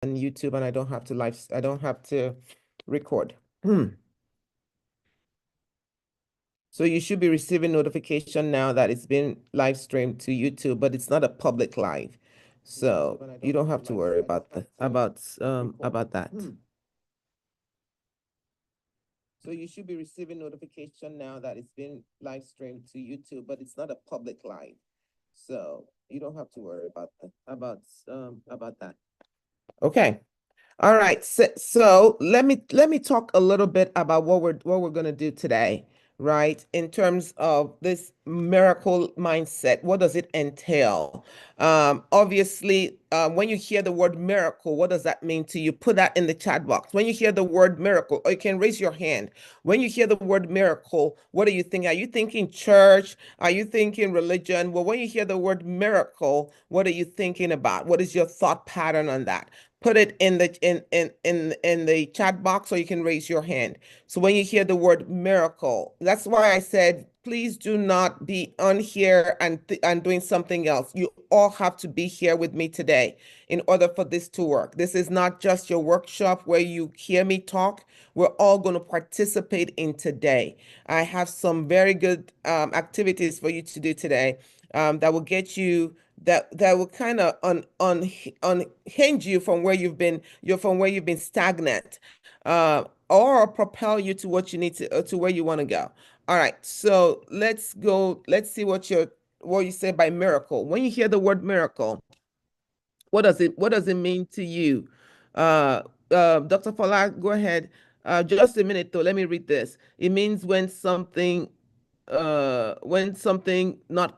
on YouTube, and I don't have to record. So you should be receiving notification now that it's been live streamed to YouTube, but it's not a public live. So you don't have to worry about that. So you should be receiving notification now that it's been live streamed to YouTube, but it's not a public live. So you don't have to worry about that. Okay. All right. So let me talk a little bit about what we're gonna do today, right? In terms of this miracle mindset, what does it entail? Obviously, when you hear the word miracle, what does that mean to you? Put that in the chat box. When you hear the word miracle, or you can raise your hand. When you hear the word miracle, what are you thinking? Are you thinking church? Are you thinking religion? Well, when you hear the word miracle, what are you thinking about? What is your thought pattern on that? Put it in the chat box, or you can raise your hand. So when you hear the word miracle, that's why I said please do not be on here and doing something else. You all have to be here with me today in order for this to work. This is not just your workshop where you hear me talk. We're all going to participate in today. I have some very good activities for you to do today that will get you that will kind of unhinge you from where you've been stagnant, or propel you to what you need to where you want to go. All right, so let's go. Let's see what you say by miracle. When you hear the word miracle, what does it mean to you? Uh, Dr. Fola, go ahead. Just a minute though. Let me read this. It means when something not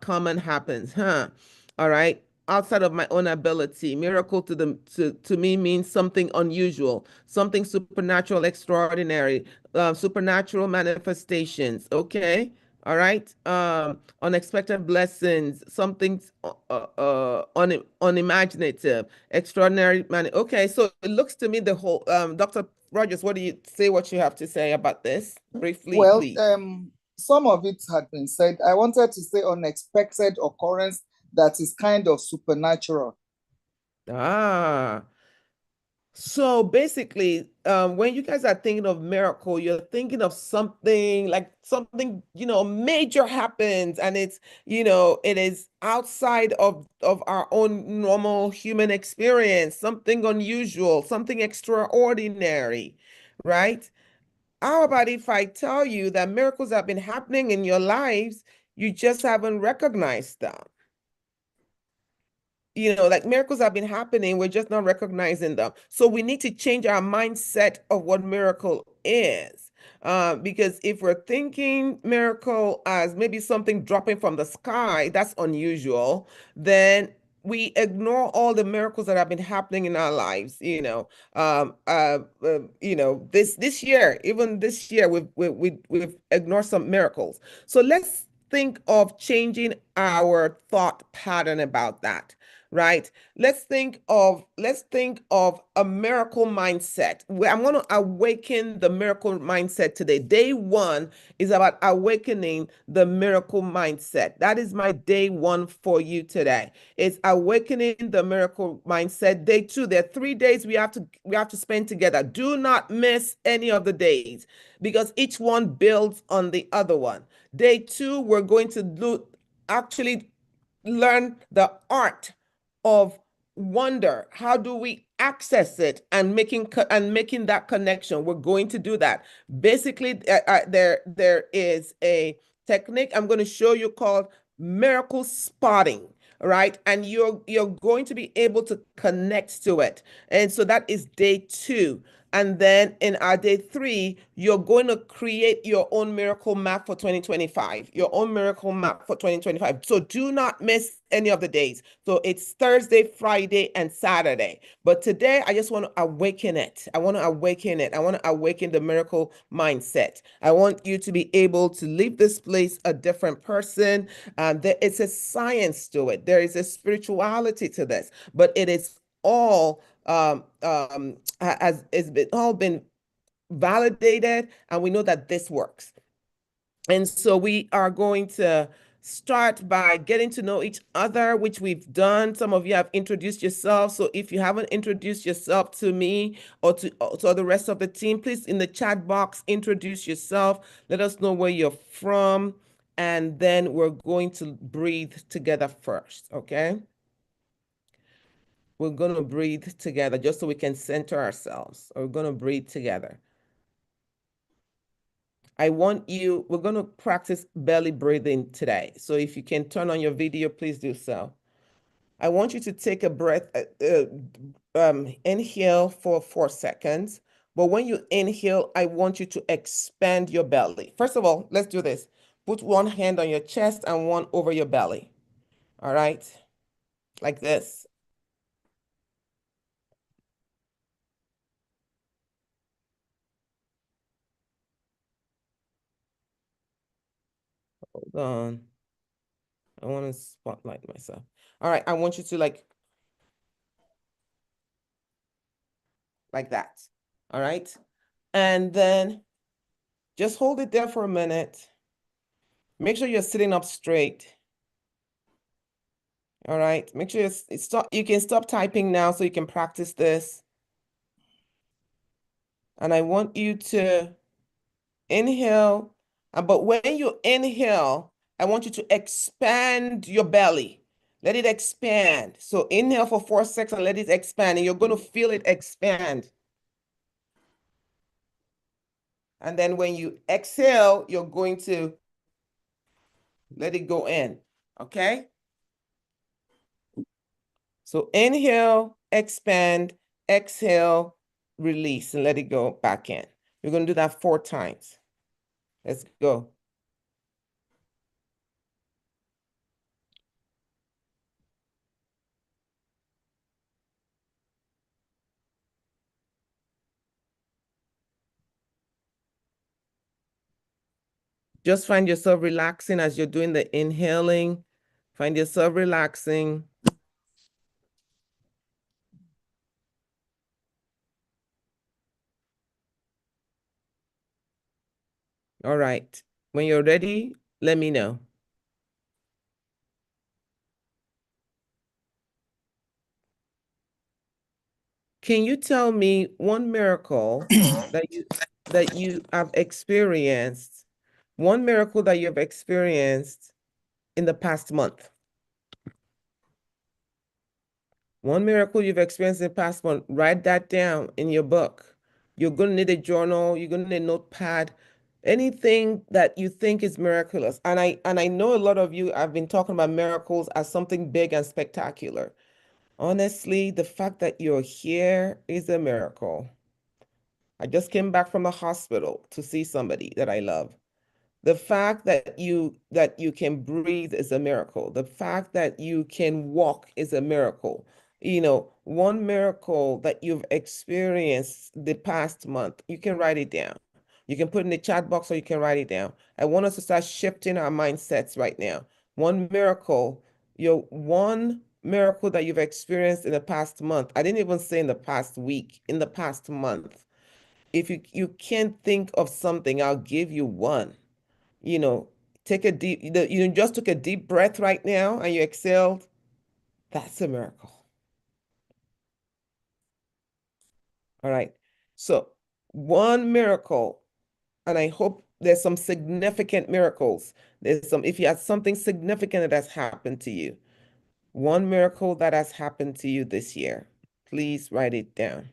common happens, huh? All right. Outside of my own ability, miracle to me means something unusual, something supernatural, extraordinary, supernatural manifestations. Okay. All right. Unexpected blessings, something unimaginative, extraordinary man. Okay, so it looks to me the whole Dr. Rogers, what do you say what you have to say about this briefly, Well, please? some of it had been said. I wanted to say unexpected occurrence that is kind of supernatural. Ah, so basically, when you guys are thinking of miracle, you're thinking of something like something, major happens, and it is outside of our own normal human experience, something unusual, something extraordinary, right? How about if I tell you that miracles have been happening in your lives, you just haven't recognized them? Like miracles have been happening, we're just not recognizing them. So we need to change our mindset of what miracle is. Because if we're thinking miracle as maybe something dropping from the sky, that's unusual, then we ignore all the miracles that have been happening in our lives. This year, even this year, we've ignored some miracles. So let's think of changing our thought pattern about that, right? Let's think of a miracle mindset. I'm going to awaken the miracle mindset today. Day one is about awakening the miracle mindset. That is my day one for you today. It's awakening the miracle mindset. Day two, there are 3 days we have to spend together. Do not miss any of the days because each one builds on the other one. Day two, we're going to actually learn the art of wonder. How do we access it and making that connection? We're going to do that. Basically, there is a technique I'm going to show you called miracle spotting, right? And you're going to be able to connect to it. And so that is day two. And then in our day three, you're going to create your own miracle map for 2025, your own miracle map for 2025. So do not miss any of the days. So it's Thursday, Friday, and Saturday. But today, I just want to awaken it. I want to awaken it. I want to awaken the miracle mindset. I want you to be able to leave this place a different person. It's a science to it. There is a spirituality to this, but it is all has it's been all been validated, and we know that this works. And so we are going to start by getting to know each other, which we've done. Some of you have introduced yourself. So if you haven't introduced yourself to me or to the rest of the team, please in the chat box, introduce yourself. Let us know where you're from. And then we're going to breathe together first, okay? We're going to breathe together just so we can center ourselves. We're going to breathe together. We're going to practice belly breathing today. So if you can turn on your video, please do so. I want you to take a breath, inhale for 4 seconds. But when you inhale, I want you to expand your belly. First of all, let's do this. Put one hand on your chest and one over your belly. All right? Like this. Hold on. I want to spotlight myself. All right, I want you to like that. All right? And then just hold it there for a minute. Make sure you're sitting up straight. All right, make sure you can stop typing now so you can practice this. And I want you to inhale, but when you inhale, I want you to expand your belly. Let it expand. So inhale for 4 seconds, let it expand, and you're going to feel it expand. And then when you exhale, you're going to let it go in, okay? So inhale, expand, exhale, release, and let it go back in. You're going to do that 4 times. Let's go. Just find yourself relaxing as you're doing the inhaling. Find yourself relaxing. All right. When you're ready, let me know. Can you tell me one miracle that you have experienced, one miracle that you have experienced in the past month? One miracle you've experienced in the past month, write that down in your book. You're going to need a journal, you're going to need a notepad, anything that you think is miraculous. And I know a lot of you have been talking about miracles as something big and spectacular. Honestly, the fact that you're here is a miracle. I just came back from the hospital to see somebody that I love. The fact that you can breathe is a miracle. The fact that you can walk is a miracle. You know, one miracle that you've experienced the past month, you can write it down. You can put in the chat box or you can write it down. I want us to start shifting our mindsets right now. One miracle, one miracle that you've experienced in the past month. I didn't even say in the past week, in the past month. If you can't think of something, I'll give you one. You know, take a deep, you just took a deep breath right now and you exhaled. That's a miracle. All right. So one miracle, and I hope there's some significant miracles. If you have something significant that has happened to you, one miracle that has happened to you this year, please write it down.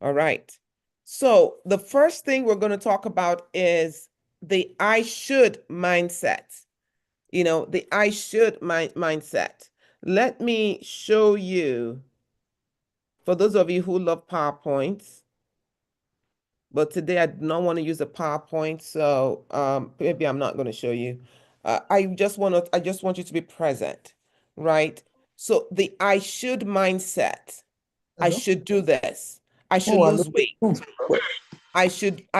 All right. So the first thing we're going to talk about is the I should mindset. You know, the I should mindset. Let me show you, for those of you who love PowerPoints, but today I do not want to use a PowerPoint, so maybe I'm not going to show you. I just want you to be present, right? So the I should mindset. I Hello? should do this. I should Oh, lose weight. I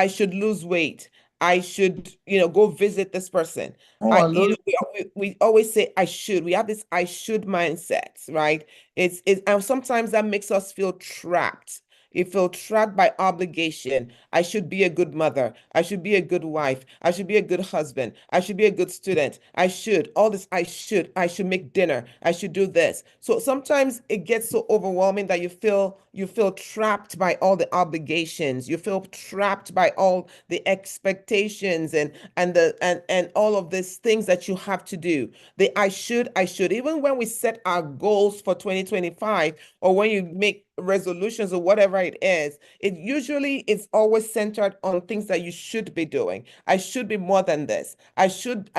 should lose weight. I should, go visit this person. hello. We always say I should. We have this I should mindset, right? And sometimes that makes us feel trapped. You feel trapped by obligation. I should be a good mother. I should be a good wife. I should be a good husband. I should be a good student. I should. All this I should. I should make dinner. I should do this. So sometimes it gets so overwhelming that you feel trapped by all the obligations. You feel trapped by all the expectations and all of these things that you have to do. The I should. Even when we set our goals for 2025, or when you make resolutions or whatever it is, it usually is always centered on things that you should be doing. I should be more than this. I should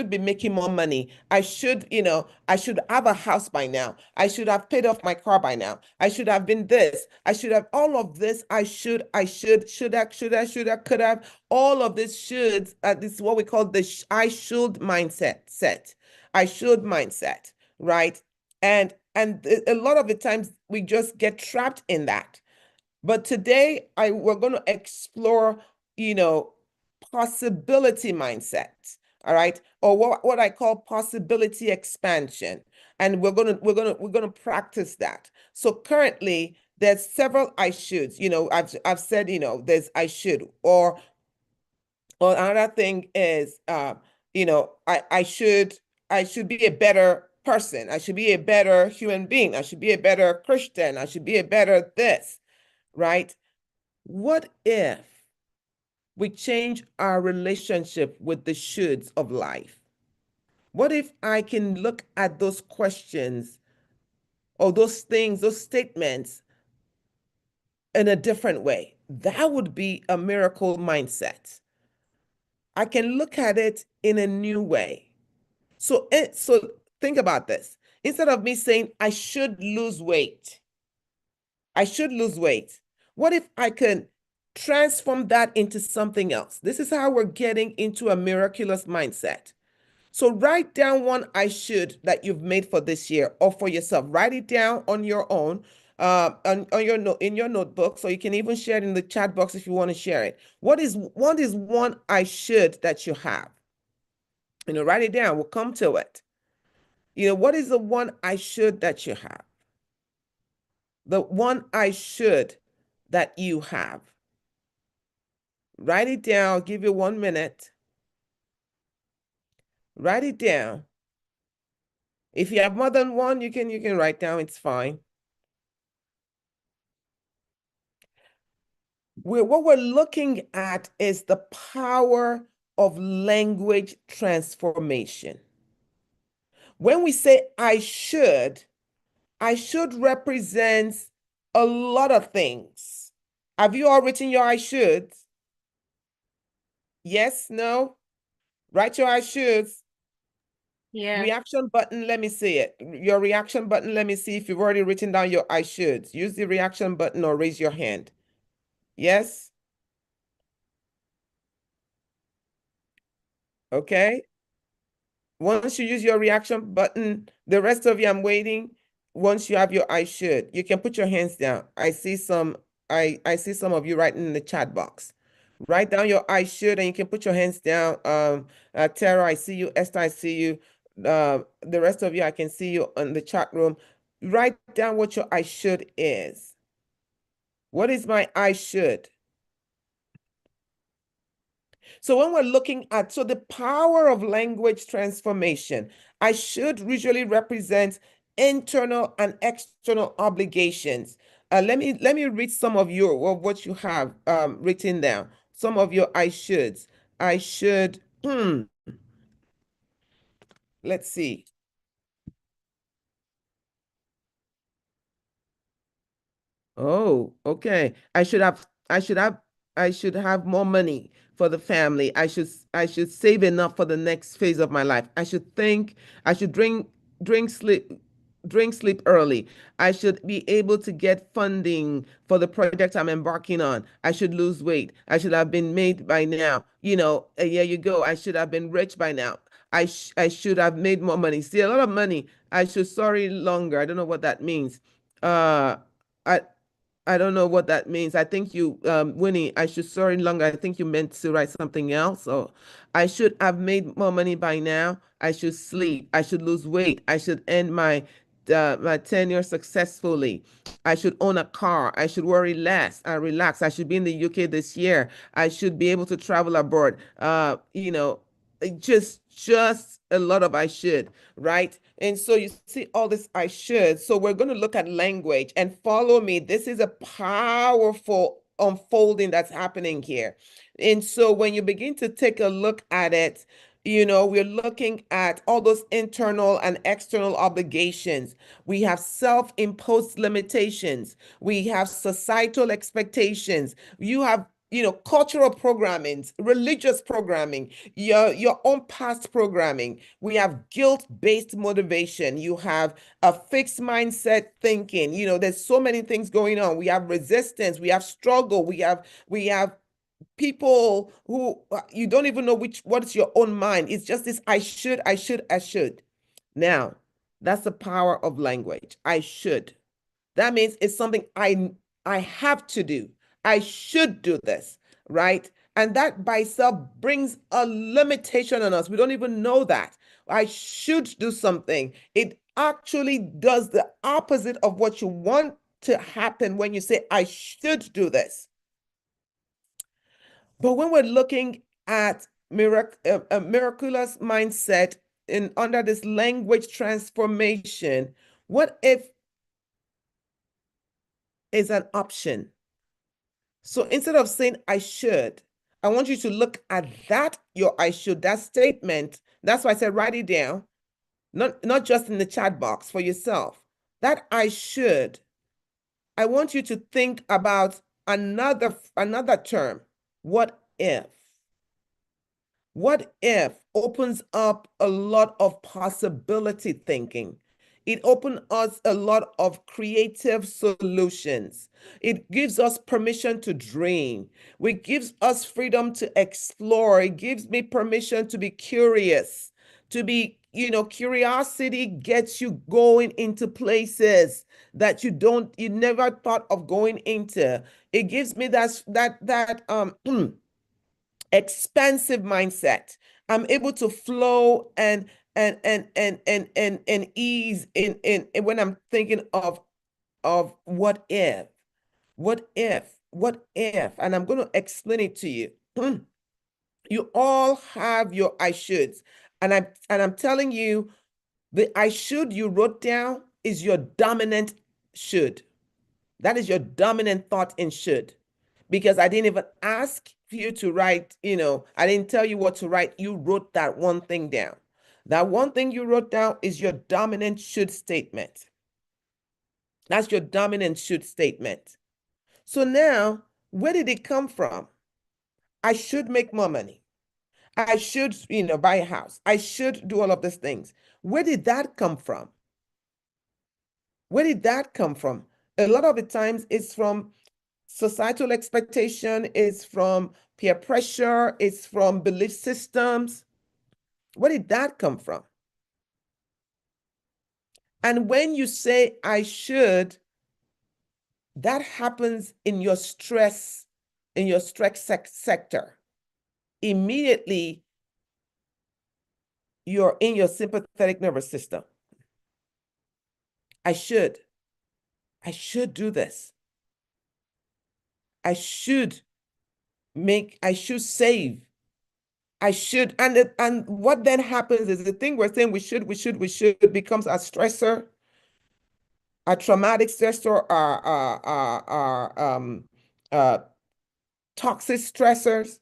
be making more money. I should have a house by now. I should have paid off my car by now. I should have been this. I should have all of this. Should have, could have. All of this should, this is what we call the I should mindset. I should mindset, right? And a lot of the times we just get trapped in that. But today we're going to explore, you know, possibility mindset, all right? Or what I call possibility expansion. And we're gonna practice that. So currently there's several I shoulds. I've said, there's I should, or another thing is, I should be a better person. I should be a better human being. I should be a better Christian. I should be a better this, right? What if we change our relationship with the shoulds of life? What if I can look at those questions or those things, those statements in a different way? That would be a miracle mindset. I can look at it in a new way. So think about this. Instead of me saying I should lose weight, I should lose weight. What if I can transform that into something else? This is how we're getting into a miraculous mindset. So write down one I should that you've made for this year or for yourself. Write it down on your own, on your note in your notebook, so you can even share it in the chat box if you want to share it. What is one I should that you have? Write it down. We'll come to it. What is the one I should that you have? The one I should that you have. Write it down. I'll give you 1 minute. Write it down. If you have more than one, you can write down. It's fine. What we're looking at is the power of language transformation. When we say I should represents a lot of things. Have you all written your I should? Yes, no? Write your I shoulds. Yeah. Reaction button, let me see it. Your reaction button, let me see if you've already written down your I shoulds. Use the reaction button or raise your hand. Yes? Okay. Once you use your reaction button, the rest of you, I'm waiting. Once you have your I should, you can put your hands down. I see some of you writing in the chat box. Write down your I should, and you can put your hands down. Tara, I see you. Esther, I see you. The rest of you, I can see you in the chat room. Write down what your I should is. What is my I should? So when we're looking at, the power of language transformation, I should usually represent internal and external obligations. Let me read some of what you have written down. Some of your I shoulds. I should, let's see. Oh, okay. I should have more money for the family. I should save enough for the next phase of my life. I should drink sleep early. I should be able to get funding for the project I'm embarking on. I should lose weight. I should have been made by now. Here you go. I should have been rich by now. I should have made more money. See, a lot of money. I should sorry longer. I don't know what that means. I I don't know what that means. I think you, Winnie, I should sorry longer. I think you meant to write something else. Or I should have made more money by now. I should sleep. I should lose weight. I should end my my tenure successfully. I should own a car. I should worry less and relax. I should be in the UK this year. I should be able to travel abroad. Just a lot of I should, right? And so you see all this I should. So we're going to look at language and follow me. This is a powerful unfolding that's happening here. And so when you begin to take a look at it, we're looking at all those internal and external obligations. We have self-imposed limitations. We have societal expectations. You have, cultural programming, religious programming, your own past programming. We have guilt-based motivation. You have a fixed mindset thinking. There's so many things going on. We have resistance. We have struggle. We have people who you don't even know what's your own mind. It's just this I should, I should, I should. Now, that's the power of language. I should. That means it's something I have to do. I should do this, right? And that by itself brings a limitation on us. We don't even know that. I should do something. It actually does the opposite of what you want to happen when you say, I should do this. But when we're looking at a miraculous mindset under this language transformation, what if is an option? So instead of saying I should, I want you to look at that, I should, that statement. That's why I said write it down, not just in the chat box for yourself. That I should, I want you to think about another term. What if? What if opens up a lot of possibility thinking. It opens us a lot of creative solutions. It gives us permission to dream. It gives us freedom to explore. It gives me permission to be curious, curiosity gets you going into places that you never thought of going into. It gives me that expansive mindset. I'm able to flow and ease in when I'm thinking of what if, and I'm going to explain it to you. You all have your I shoulds, and I'm telling you, the I should you wrote down is your dominant should. That is your dominant thought in should, because I didn't even ask you to write, I didn't tell you what to write. You wrote that one thing down. That one thing you wrote down is your dominant should statement. That's your dominant should statement. So now, where did it come from? I should make more money. I should, buy a house. I should do all of these things. Where did that come from? Where did that come from? A lot of the times it's from societal expectation, it's from peer pressure, it's from belief systems. Where did that come from? And when you say I should, that happens in your stress sector. Immediately, you're in your sympathetic nervous system. I should do this. I should save. I should, and what then happens is the thing we're saying we should becomes a stressor, a traumatic stressor, toxic stressors.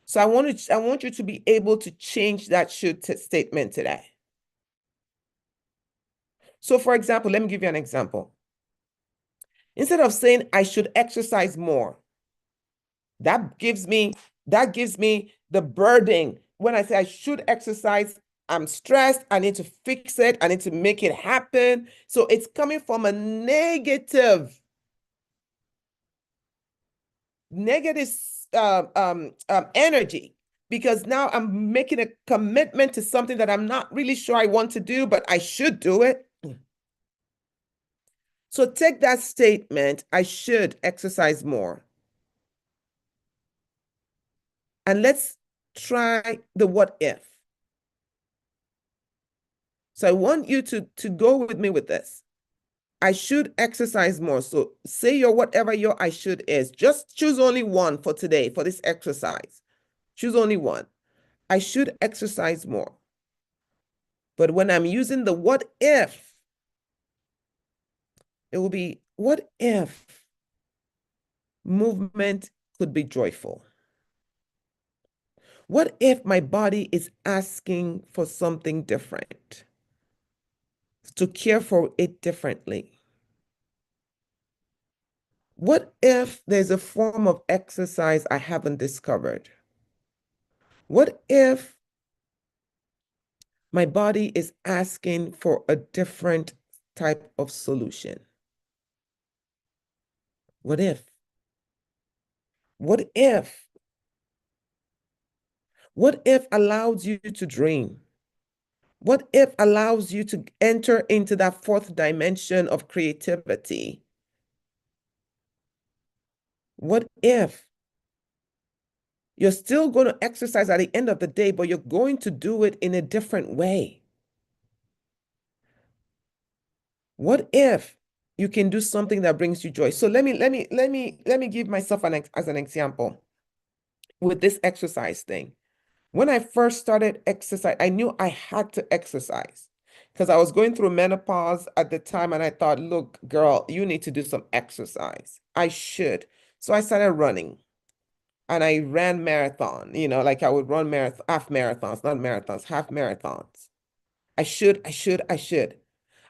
So I want you to be able to change that should statement today. So for example, let me give you an example. Instead of saying I should exercise more, that gives me the burden. When I say I should exercise, I'm stressed. I need to fix it. I need to make it happen. So it's coming from a negative energy, because now I'm making a commitment to something that I'm not really sure I want to do, but I should do it. So take that statement, I should exercise more. And let's try the what if. So I want you to go with me with this. I should exercise more. So say your whatever your I should is. Just choose only one for today for this exercise. Choose only one. I should exercise more. But when I'm using the what if, it will be what if movement could be joyful? What if my body is asking for something different? To care for it differently? What if there's a form of exercise I haven't discovered? What if my body is asking for a different type of solution? What if? What if? What if allows you to dream? What if allows you to enter into that fourth dimension of creativity? What if you're still going to exercise at the end of the day, but you're going to do it in a different way? What if you can do something that brings you joy? So let me give myself as an example with this exercise thing. When I first started exercise, I knew I had to exercise because I was going through menopause at the time, and I thought, look, girl, you need to do some exercise. I should. So I started running, and I ran marathon, like I would run half marathons, not marathons, half marathons. I should.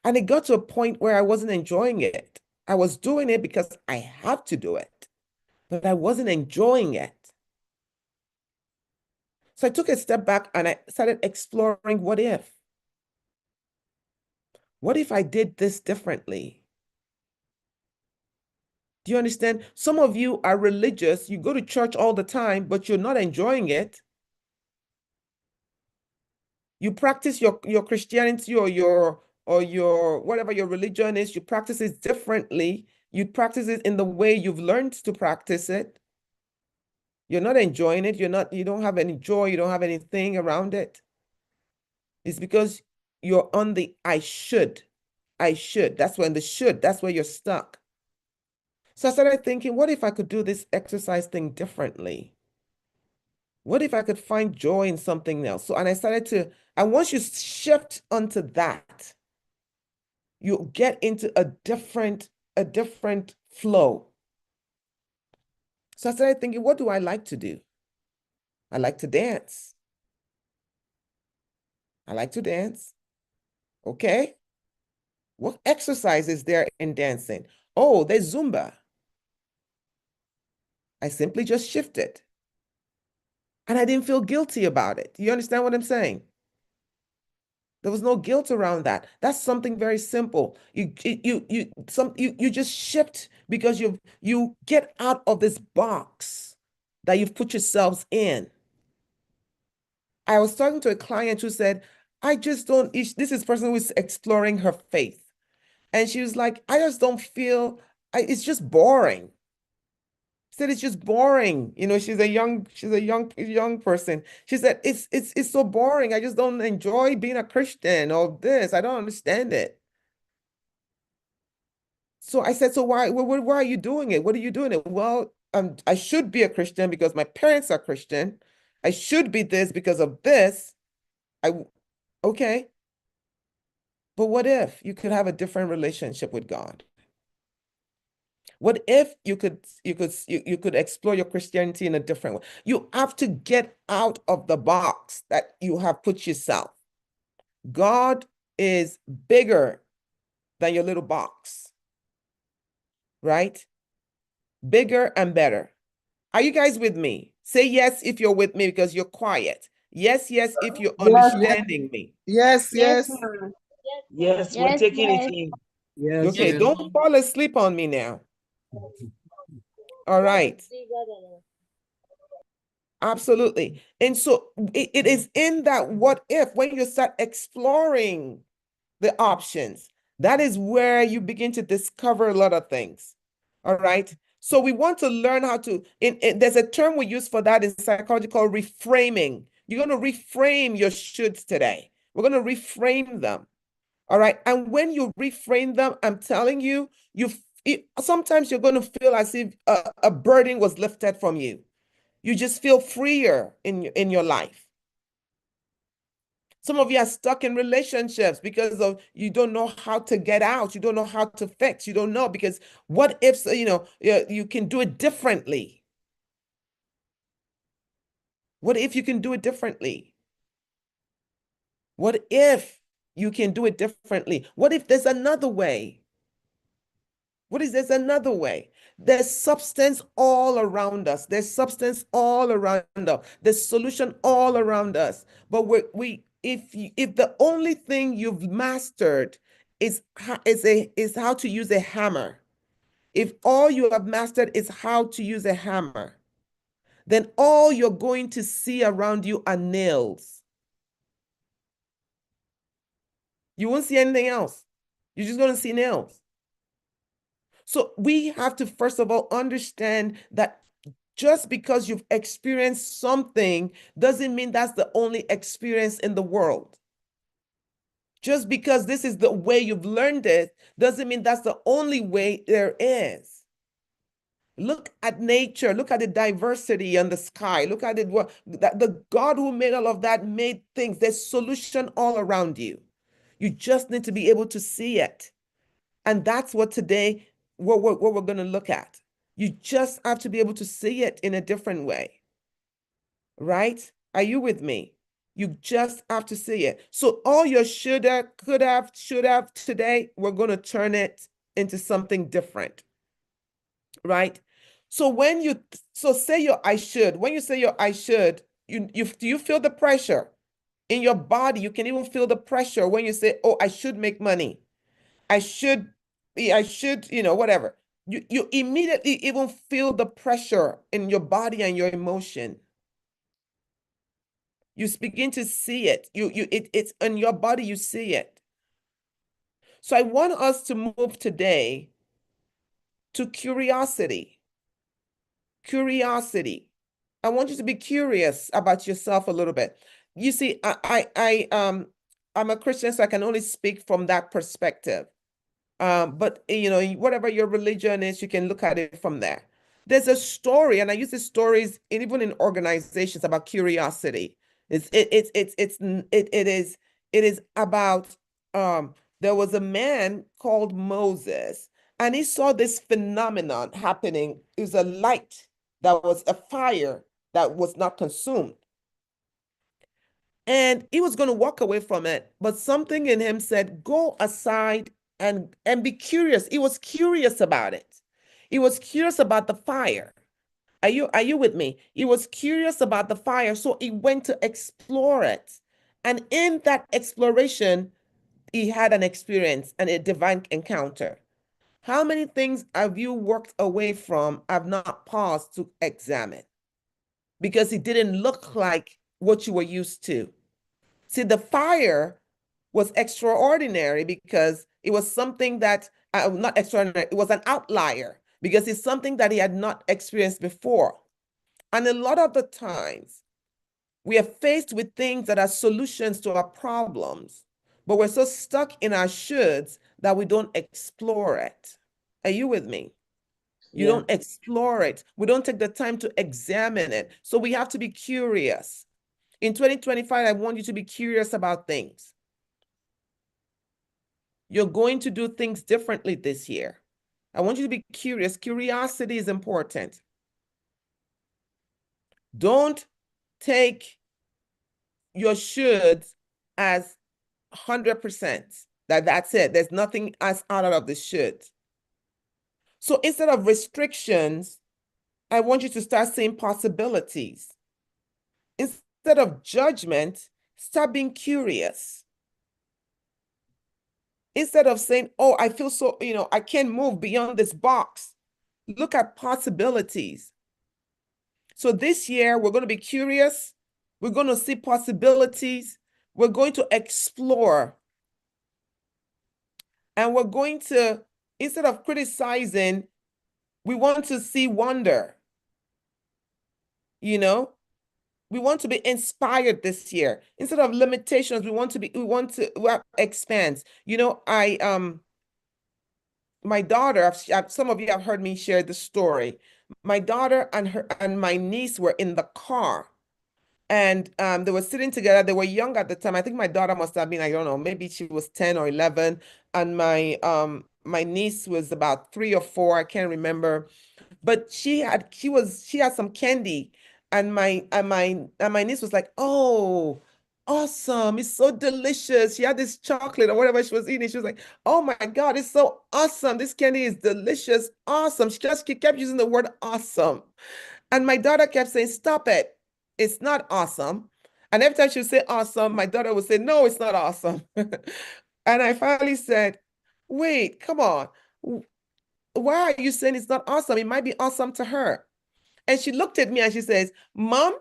And it got to a point where I wasn't enjoying it. I was doing it because I have to do it, but I wasn't enjoying it. So I took a step back and I started exploring what if? What if I did this differently? Do you understand? Some of you are religious, you go to church all the time, but you're not enjoying it. You practice your Christianity or your whatever your religion is, you practice it differently. You practice it in the way you've learned to practice it. You're not enjoying it. You don't have any joy. You don't have anything around it. It's because you're on the I should. I should. That's when the should, that's where you're stuck. So I started thinking, what if I could do this exercise thing differently? What if I could find joy in something else? So, and I started to, and once you shift onto that, you get into a different flow. So I started thinking, what do I like to do? I like to dance. I like to dance. Okay. What exercise is there in dancing? Oh, there's Zumba. I simply just shifted. And I didn't feel guilty about it. You understand what I'm saying? There was no guilt around that. That's something very simple. You just shift because you get out of this box that you've put yourselves in. I was talking to a client who said, I just don't, this is a person who is exploring her faith. And she was like, I just don't feel, it's just boring. She said it's just boring. She's a young person. She said it's so boring. I just don't enjoy being a Christian or this. I don't understand it. So I said, so why are you doing it? What are you doing it? Well, I should be a Christian because my parents are Christian. I should be this because of this. Okay. But what if you could have a different relationship with God? What if you could explore your Christianity in a different way? You have to get out of the box that you have put yourself. God is bigger than your little box, right? Bigger and better. Are you guys with me? Say yes if you're with me because you're quiet. Yes, yes, if you're understanding me. Yes, yes. ma'am. Yes, we're Yes, taking yes. it in. Yes, Okay, yes. don't fall asleep on me now. All right. Absolutely. And so it is in that what if, when you start exploring the options, that is where you begin to discover a lot of things. All right. So we want to learn how to, there's a term we use for that in psychology called reframing. You're going to reframe your shoulds today. We're going to reframe them. All right. And when you reframe them, I'm telling you, sometimes you're going to feel as if a burden was lifted from you. You just feel freer in your life. Some of you are stuck in relationships because of you don't know how to get out. You don't know how to fix. You don't know because what if, you can do it differently? What if you can do it differently? What if you can do it differently? What if there's another way? What is there's another way? There's substance all around us. There's substance all around us. There's solution all around us. But if the only thing you've mastered is how to use a hammer, if all you have mastered is how to use a hammer, then all you're going to see around you are nails. You won't see anything else. You're just going to see nails. So we have to, first of all, understand that just because you've experienced something doesn't mean that's the only experience in the world. Just because this is the way you've learned it doesn't mean that's the only way there is. Look at nature, look at the diversity in the sky, look at it. The God who made all of that made things. There's solution all around you. You just need to be able to see it. And that's what today, what we're going to look at. You just have to be able to see it in a different way. Right? Are you with me? You just have to see it. So all your shoulda, could have, should have today, we're going to turn it into something different. Right? So say your I should, when you say your I should, do you feel the pressure in your body? You can even feel the pressure when you say, oh, I should make money. I should, whatever. You immediately even feel the pressure in your body and your emotion. You begin to see it. It's in your body, you see it. So I want us to move today to curiosity. Curiosity. I want you to be curious about yourself a little bit. You see, I'm a Christian, so I can only speak from that perspective. But whatever your religion is, you can look at it from there. There's a story, and I use the stories even in organizations about curiosity. It is about there was a man called Moses, and he saw this phenomenon happening. It was a light that was a fire that was not consumed. And he was going to walk away from it, but something in him said, go aside and be curious. He was curious about it. He was curious about the fire. Are you with me? He was curious about the fire, so he went to explore it. And in that exploration, he had an experience and a divine encounter. How many things have you walked away from, have not paused to examine? Because it didn't look like what you were used to. See, the fire was extraordinary because it was something that, not extraordinary, it was an outlier because it's something that he had not experienced before. And a lot of the times, we are faced with things that are solutions to our problems, but we're so stuck in our shoulds that we don't explore it. Are you with me? You don't explore it. We don't take the time to examine it. So we have to be curious. In 2025, I want you to be curious about things. You're going to do things differently this year. I want you to be curious. Curiosity is important. Don't take your shoulds as 100%. That's it. There's nothing as out of the should. So instead of restrictions, I want you to start seeing possibilities. Instead of judgment, start being curious. Instead of saying, oh, I feel so, I can't move beyond this box. Look at possibilities. So this year, we're going to be curious. We're going to see possibilities. We're going to explore. And we're going to, instead of criticizing, we want to see wonder. We We want to be inspired this year. Instead of limitations, we expand. You know, my daughter, some of you have heard me share the story. My daughter and my niece were in the car, and they were sitting together. They were young at the time. I think my daughter must have been, I don't know, maybe she was 10 or 11, and my niece was about 3 or 4, I can't remember. But she had some candy, and my niece was like, "Oh, awesome. It's so delicious." She had this chocolate or whatever she was eating. She was like, "Oh my God, it's so awesome. This candy is delicious. Awesome." She kept using the word awesome. And my daughter kept saying, "Stop it. It's not awesome." And every time she would say awesome, my daughter would say, "No, it's not awesome." And I finally said, "Wait, come on. Why are you saying it's not awesome? It might be awesome to her." And she looked at me and she says, "Mom,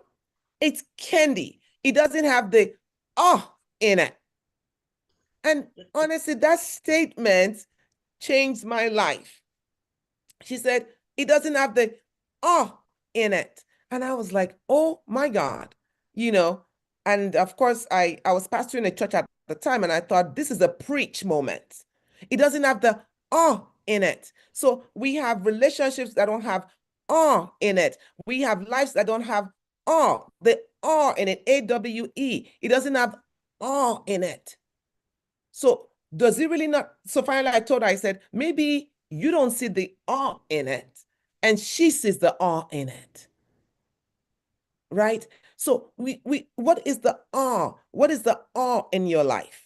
it's candy. It doesn't have the in it." And honestly, that statement changed my life. She said, "It doesn't have the in it." And I was like, "Oh my God," you know. And of course, I was pastoring a church at the time, and I thought this is a preach moment. It doesn't have the in it. So we have relationships that don't have in it. We have lives that don't have the in it, AWE. It doesn't have in it. So does it really not? So finally, I told her, I said, maybe you don't see the awe in it, and she sees the awe in it, right? So what is the awe? What is the awe in your life?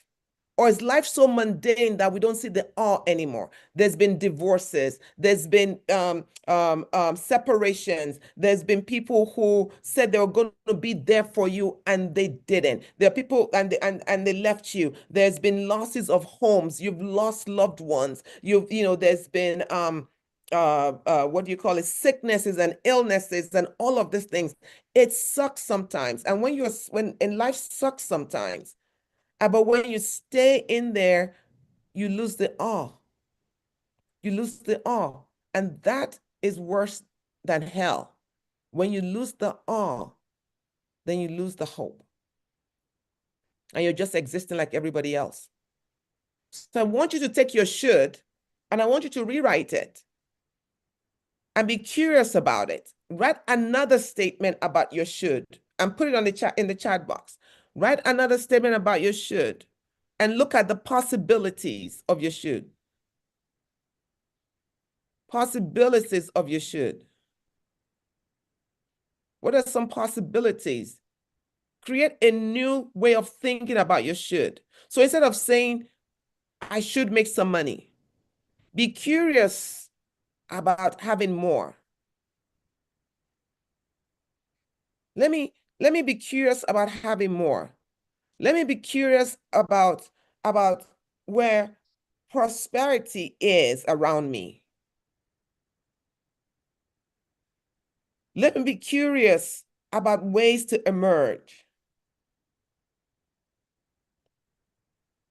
Or is life so mundane that we don't see the awe anymore? There's been divorces, there's been separations, there's been people who said they were going to be there for you and they didn't. There are people and they left you. There's been losses of homes, you've lost loved ones, there's been what do you call it, sicknesses and illnesses and all of these things. It sucks sometimes. And when in life sucks sometimes, but when you stay in there, you lose the awe. You lose the awe. And that is worse than hell. When you lose the awe, then you lose the hope. And you're just existing like everybody else. So I want you to take your should, and I want you to rewrite it and be curious about it. Write another statement about your should and put it on the chat in the chat box. Write another statement about your should and look at the possibilities of your should. Possibilities of your should. What are some possibilities? Create a new way of thinking about your should. So instead of saying, "I should make some money," be curious about having more. Let me be curious about having more. Let me be curious about where prosperity is around me. Let me be curious about ways to emerge.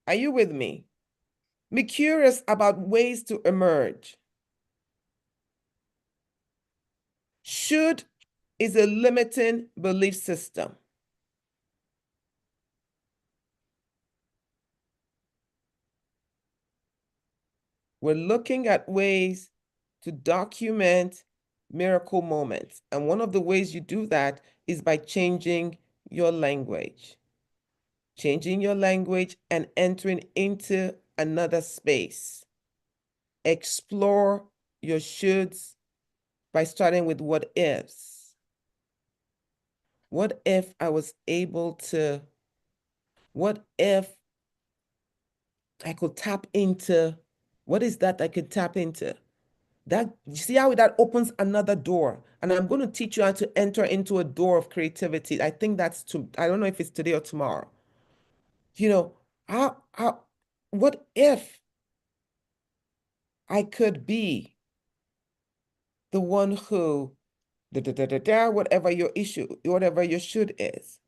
Are you with me? Be curious about ways to emerge. Should is a limiting belief system. We're looking at ways to document miracle moments. And one of the ways you do that is by changing your language. Changing your language and entering into another space. Explore your shoulds by starting with what ifs. What if I was able to, what if I could tap into, what is that I could tap into? That, you see how that opens another door. And I'm going to teach you how to enter into a door of creativity. I think I don't know if it's today or tomorrow. You know, what if I could be the one who, whatever your issue, whatever your should is.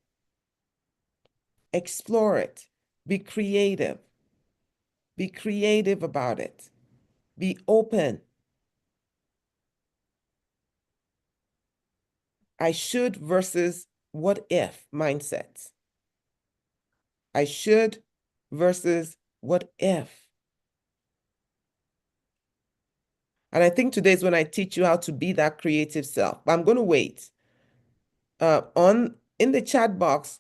Explore it. Be creative. Be creative about it. Be open. I should versus what if mindset. I should versus what if. And I think today is when I teach you how to be that creative self. But I'm going to wait. In the chat box,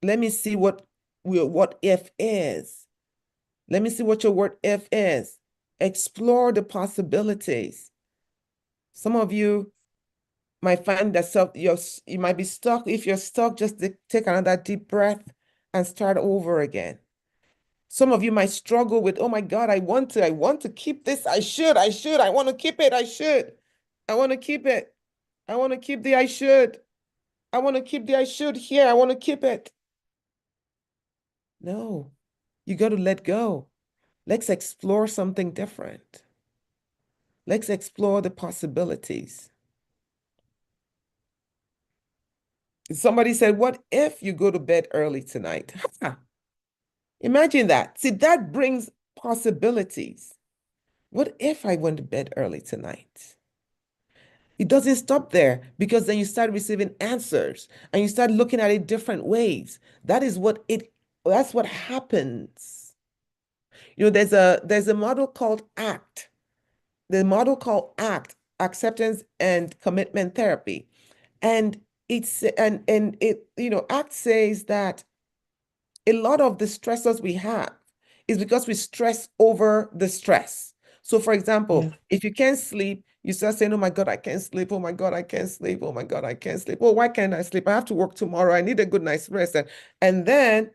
let me see what if is. Let me see what your what if is. Explore the possibilities. Some of you might find that you might be stuck. If you're stuck, just take another deep breath and start over again. Some of you might struggle with, oh my God, I want to keep this. I want to keep it. I want to keep it. I want to keep the I should. I want to keep the I should here. I want to keep it. No, you got to let go. Let's explore something different. Let's explore the possibilities. Somebody said, what if you go to bed early tonight? Imagine that. See, that brings possibilities. What if I went to bed early tonight? It doesn't stop there, because then you start receiving answers and you start looking at it different ways. That's what happens. There's a model called ACT. The model called ACT, Acceptance and Commitment Therapy. And ACT says that a lot of the stressors we have is because we stress over the stress. So for example, if you can't sleep, you start saying, oh my God, I can't sleep. Oh my God, I can't sleep. Oh my God, I can't sleep. Oh, why can't I sleep? I have to work tomorrow. I need a good night's rest. And then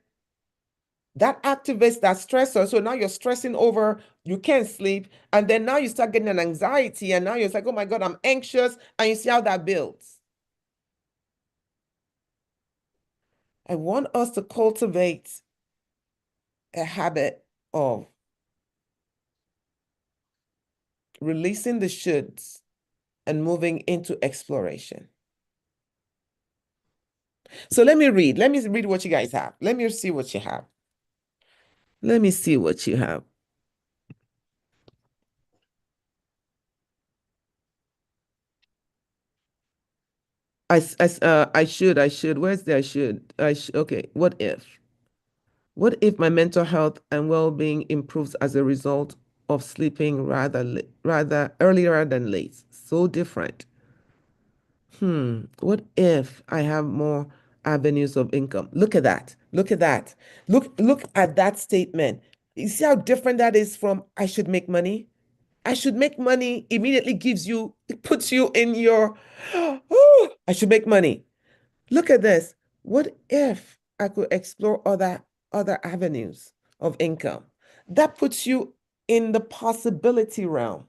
that activates that stressor. So now you're stressing over, you can't sleep. And then now you start getting an anxiety. And now you're like, oh my God, I'm anxious. And you see how that builds. I want us to cultivate a habit of releasing the shoulds and moving into exploration. So let me read what you guys have. Let me see what you have. Let me see what you have. I should. Where's the I should? Okay. What if? What if my mental health and well-being improves as a result of sleeping rather earlier than late? So different. What if I have more avenues of income? Look at that. Look at that. Look at that statement. You see how different that is from I should make money? I should make money immediately it puts you in your, oh, I should make money. Look at this. What if I could explore other avenues of income? That puts you in the possibility realm.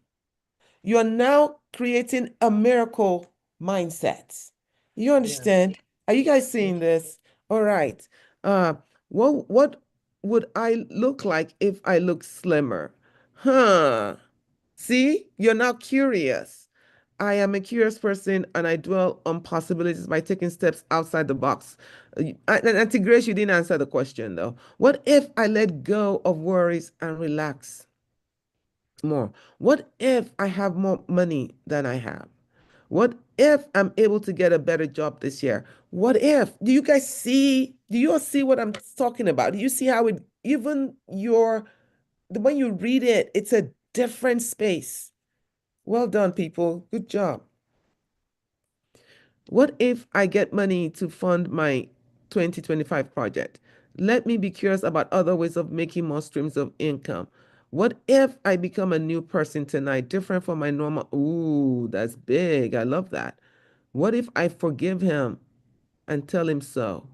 You're now creating a miracle mindset. You understand? Are you guys seeing this? All right. Uh, what would I look like if I look slimmer? Huh. See, you're now curious. I am a curious person and I dwell on possibilities by taking steps outside the box. And Grace, you didn't answer the question though. What if I let go of worries and relax more? What if I have more money than I have? What if I'm able to get a better job this year? What if? Do you all see what I'm talking about? Do you see how when you read it, it's a different space. Well done, people. Good job. What if I get money to fund my 2025 project? Let me be curious about other ways of making more streams of income. What if I become a new person tonight, different from my normal? Ooh, that's big. I love that. What if I forgive him and tell him so?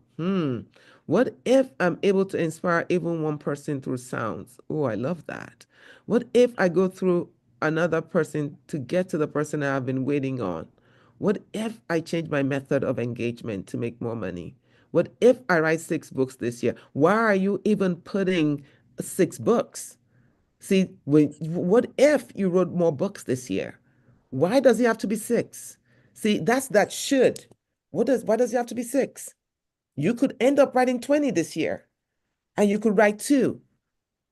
What if I'm able to inspire even one person through sounds? Oh, I love that. What if I go through another person to get to the person I've been waiting on? What if I change my method of engagement to make more money? What if I write 6 books this year? Why are you even putting 6 books? See, what if you wrote more books this year? Why does it have to be 6? See, that should. Why does it have to be 6? You could end up writing 20 this year, and you could write 2.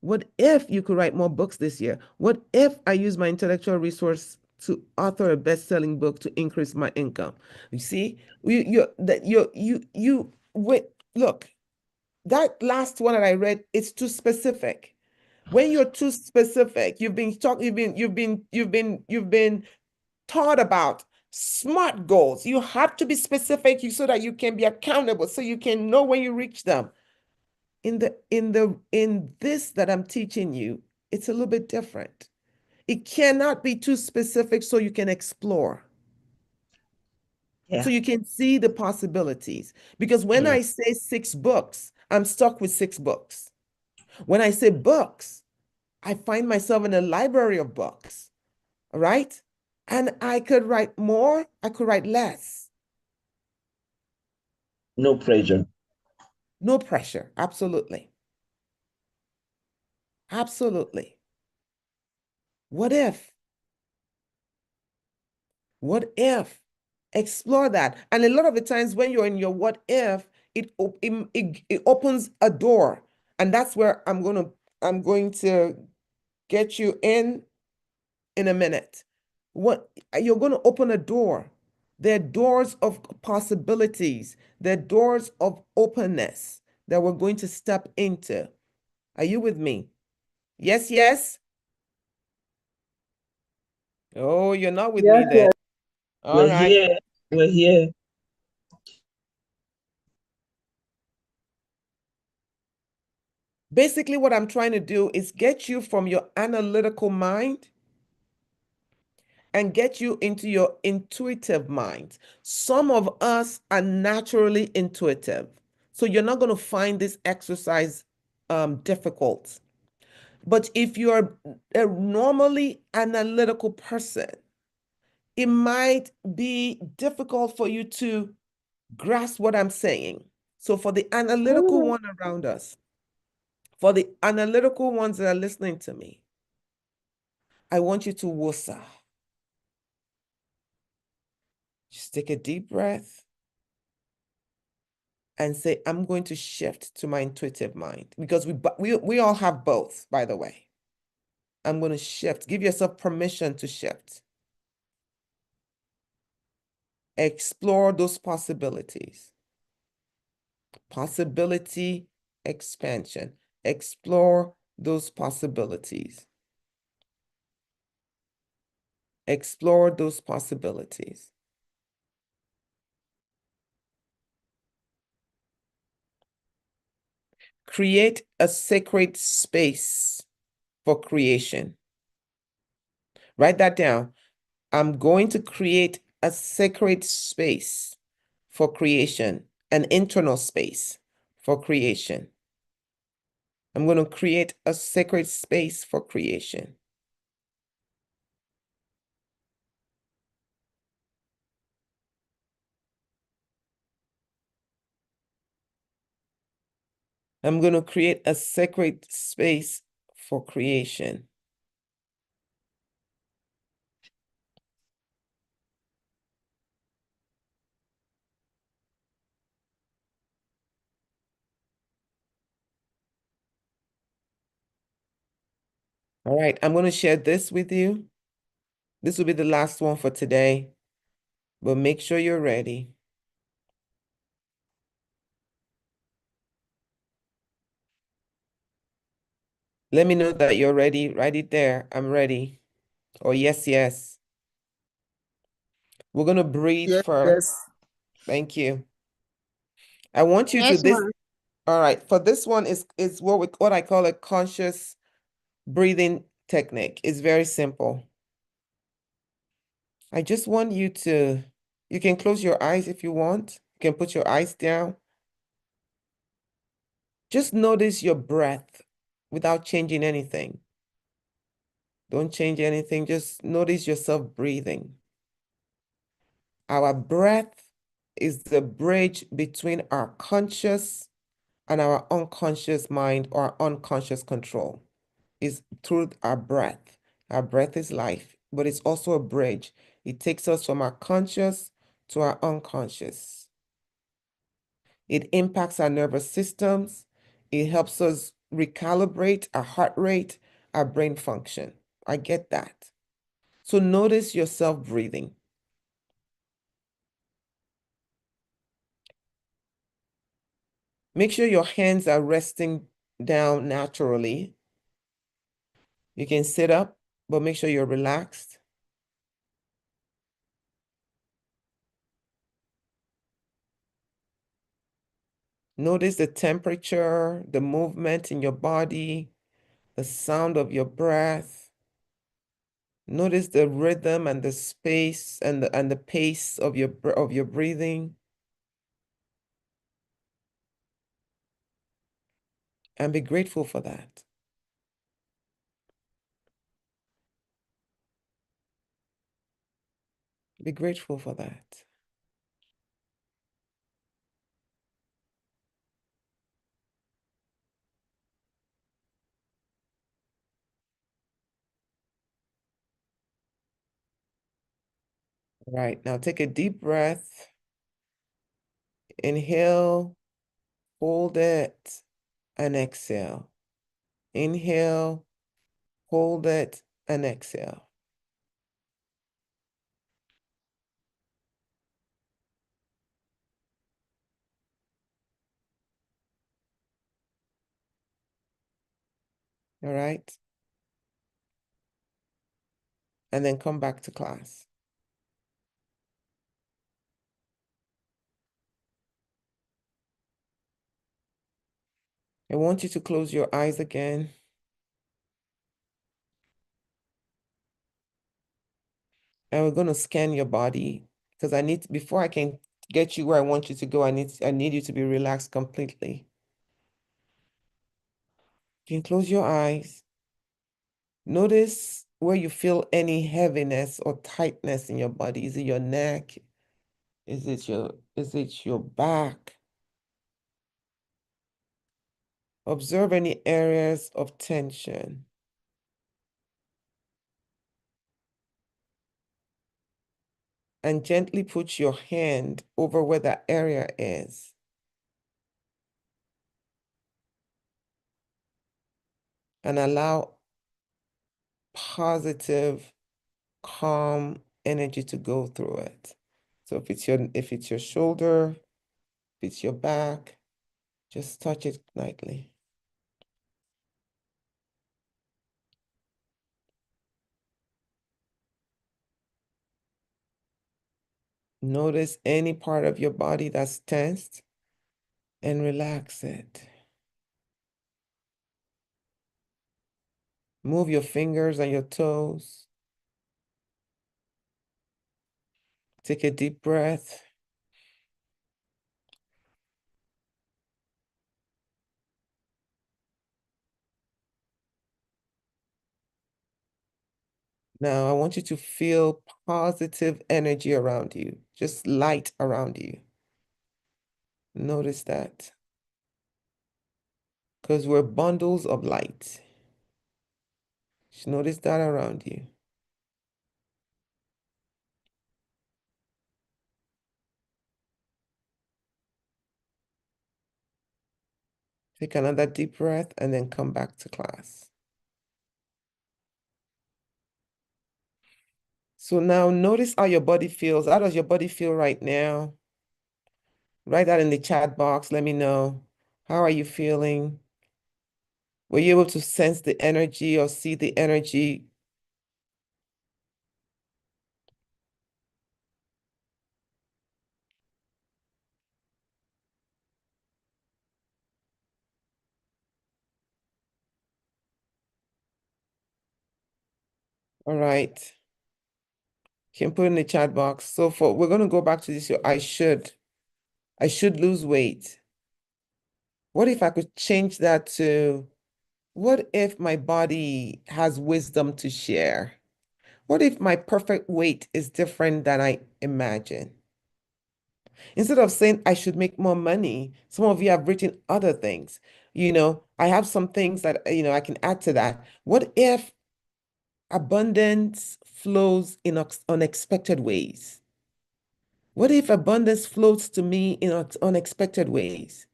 What if you could write more books this year? What if I use my intellectual resource to author a best-selling book to increase my income. You see, wait, look, that last one that I read, it's too specific. When you're too specific, you've been taught about SMART goals. You have to be specific so that you can be accountable, so you can know when you reach them. In this that I'm teaching you, it's a little bit different. It cannot be too specific so you can explore. Yeah. So you can see the possibilities. Because when I say 6 books, I'm stuck with 6 books. When I say books, I find myself in a library of books, right? And I could write more, I could write less. No pressure. No pressure, absolutely. Absolutely. What if? What if? Explore that. And a lot of the times when you're in your what if, it opens a door. And that's where I'm going to get you in a minute. What you're going to open a door. There are doors of possibilities. There are doors of openness that we're going to step into. Are you with me? Yes, yes. Oh, you're not with me then. All We're right. here. We're here. Basically, what I'm trying to do is get you from your analytical mind and get you into your intuitive mind. Some of us are naturally intuitive. So you're not going to find this exercise difficult. But if you're a normally analytical person, it might be difficult for you to grasp what I'm saying. So for the analytical one around us, for the analytical ones that are listening to me, I want you to woosah. Just take a deep breath and say, I'm going to shift to my intuitive mind, because we all have both, by the way. I'm going to shift. Give yourself permission to shift. Explore those possibilities. Possibility expansion. Explore those possibilities. Explore those possibilities. Create a sacred space for creation. Write that down. I'm going to create a sacred space for creation, an internal space for creation. I'm going to create a sacred space for creation. I'm going to create a sacred space for creation. All right, I'm going to share this with you. This will be the last one for today, but make sure you're ready. Let me know that you're ready. Write it there. I'm ready. Or yes, yes. We're going to breathe Yes, first. yes. Thank you. I want you to Yes, this. ma'am. All right. For this one is what I call a conscious breathing technique. It's very simple. I just want you to, you can close your eyes if you want. You can put your eyes down. Just notice your breath without changing anything. Don't change anything. Just notice yourself breathing. Our breath is the bridge between our conscious and our unconscious mind or unconscious control. Is through our breath. Our breath is life, but it's also a bridge. It takes us from our conscious to our unconscious. It impacts our nervous systems. It helps us recalibrate our heart rate, our brain function. I get that. So notice yourself breathing. Make sure your hands are resting down naturally. You can sit up, but make sure you're relaxed. Notice the temperature, the movement in your body, the sound of your breath. Notice the rhythm and the space and the pace of your breathing. And be grateful for that. Be grateful for that. All right, now take a deep breath. Inhale, hold it, and exhale. Inhale, hold it, and exhale. All right? And then come back to class. I want you to close your eyes again. And we're going to scan your body because before I can get you where I want you to go, I need you to be relaxed completely. You can close your eyes. Notice where you feel any heaviness or tightness in your body. Is it your neck? Is it your back? Observe any areas of tension. And gently put your hand over where that area is. And allow positive, calm energy to go through it. So if it's your shoulder, if it's your back, just touch it lightly. Notice any part of your body that's tensed and relax it. Move your fingers and your toes. Take a deep breath. Now, I want you to feel positive energy around you, just light around you. Notice that. Because we're bundles of light. Just notice that around you. Take another deep breath and then come back to class. So now notice how your body feels. How does your body feel right now? Write that in the chat box. Let me know. How are you feeling? Were you able to sense the energy or see the energy? All right. You can put in the chat box. So we're going to go back to this. I should lose weight. What if I could change that to, what if my body has wisdom to share? What if my perfect weight is different than I imagine? Instead of saying I should make more money, some of you have written other things. I have some things that, I can add to that. What if abundance flows in unexpected ways? What if abundance flows to me in unexpected ways?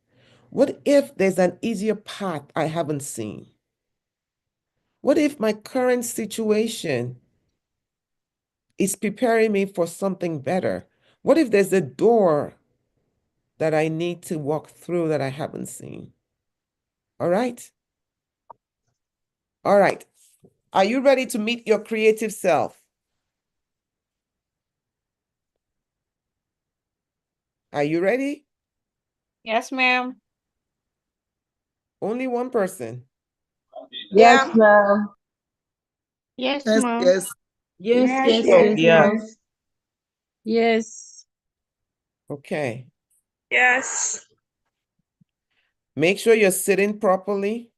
What if there's an easier path I haven't seen? What if my current situation is preparing me for something better? What if there's a door that I need to walk through that I haven't seen? All right. All right. Are you ready to meet your creative self? Are you ready? Yes, ma'am. Only one person. Yes, ma'am. Yes, Yes, ma'am. yes. Yes, Yes, yes, yes, yes, Yeah. ma'am. Yes. Okay. Yes. Make sure you're sitting properly.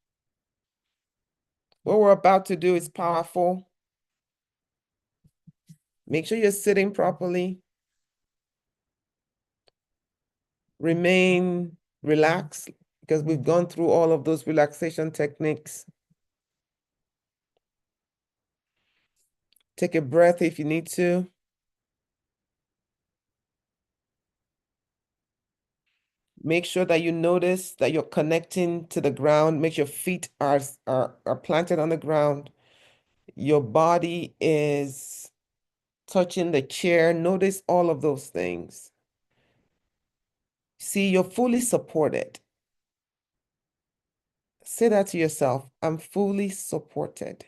What we're about to do is powerful. Make sure you're sitting properly. Remain relaxed because we've gone through all of those relaxation techniques. Take a breath if you need to. Make sure that you notice that you're connecting to the ground. Make sure your feet are planted on the ground. Your body is touching the chair. Notice all of those things. See, you're fully supported. Say that to yourself. I'm fully supported.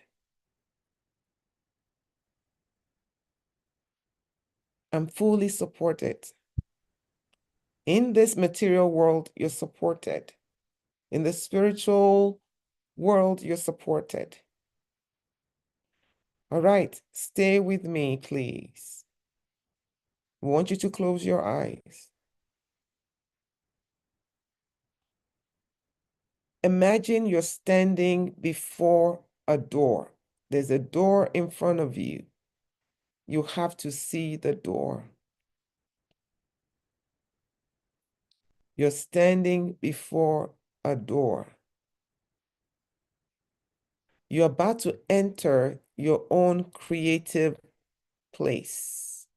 I'm fully supported. In this material world, you're supported. In the spiritual world, you're supported. All right, stay with me, please. I want you to close your eyes. Imagine you're standing before a door. There's a door in front of you. You have to see the door. You're standing before a door. You're about to enter your own creative place.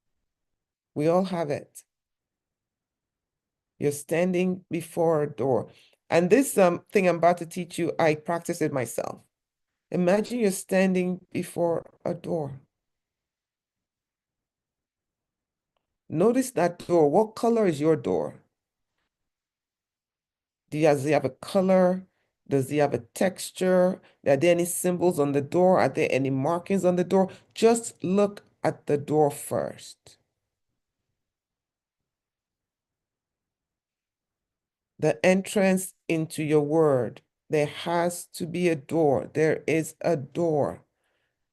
We all have it. You're standing before a door. And this thing I'm about to teach you, I practice it myself. Imagine you're standing before a door. Notice that door. What color is your door? Does it have a color? Does it have a texture? Are there any symbols on the door? Are there any markings on the door? Just look at the door first. The entrance into your word. There has to be a door. There is a door.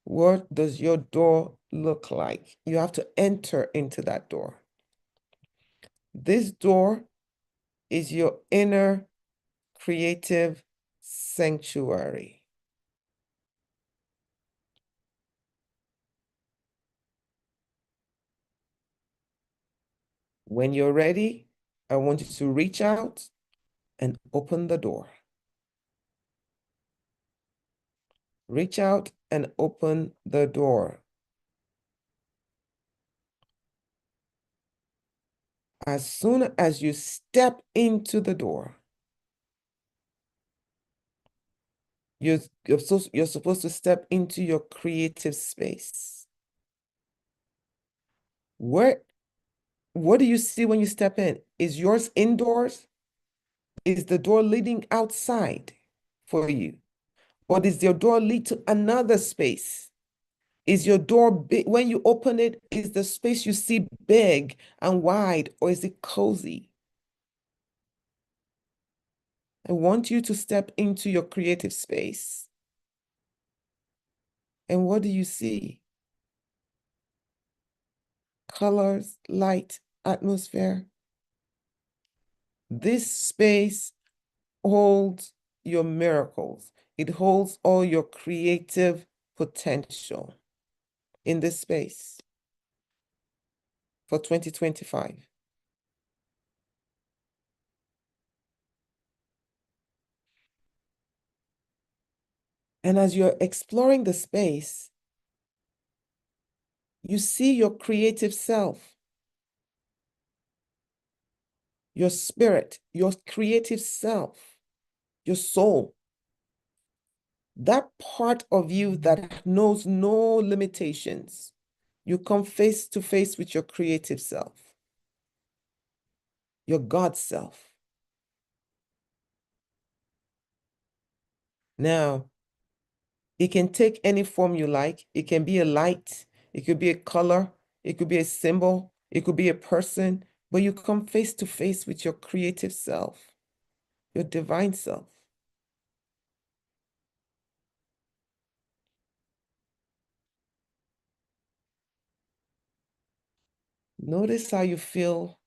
What does your door look like? You have to enter into that door. This door is your inner creative sanctuary. When you're ready, I want you to reach out and open the door. Reach out and open the door. As soon as you step into the door, you're supposed to step into your creative space. What do you see when you step in? Is yours indoors? Is the door leading outside for you? Or does your door lead to another space? Is your door big? When you open it, is the space you see big and wide, or is it cozy? I want you to step into your creative space. And what do you see? Colors, light, atmosphere. This space holds your miracles. It holds all your creative potential in this space for 2025. And as you're exploring the space, you see your creative self, your spirit, your creative self, your soul. That part of you that knows no limitations, You come face to face with your creative self, your God self. Now, it can take any form you like. It can be a light, it could be a color, it could be a symbol, it could be a person, but you come face to face with your creative self, your divine self. Notice how you feel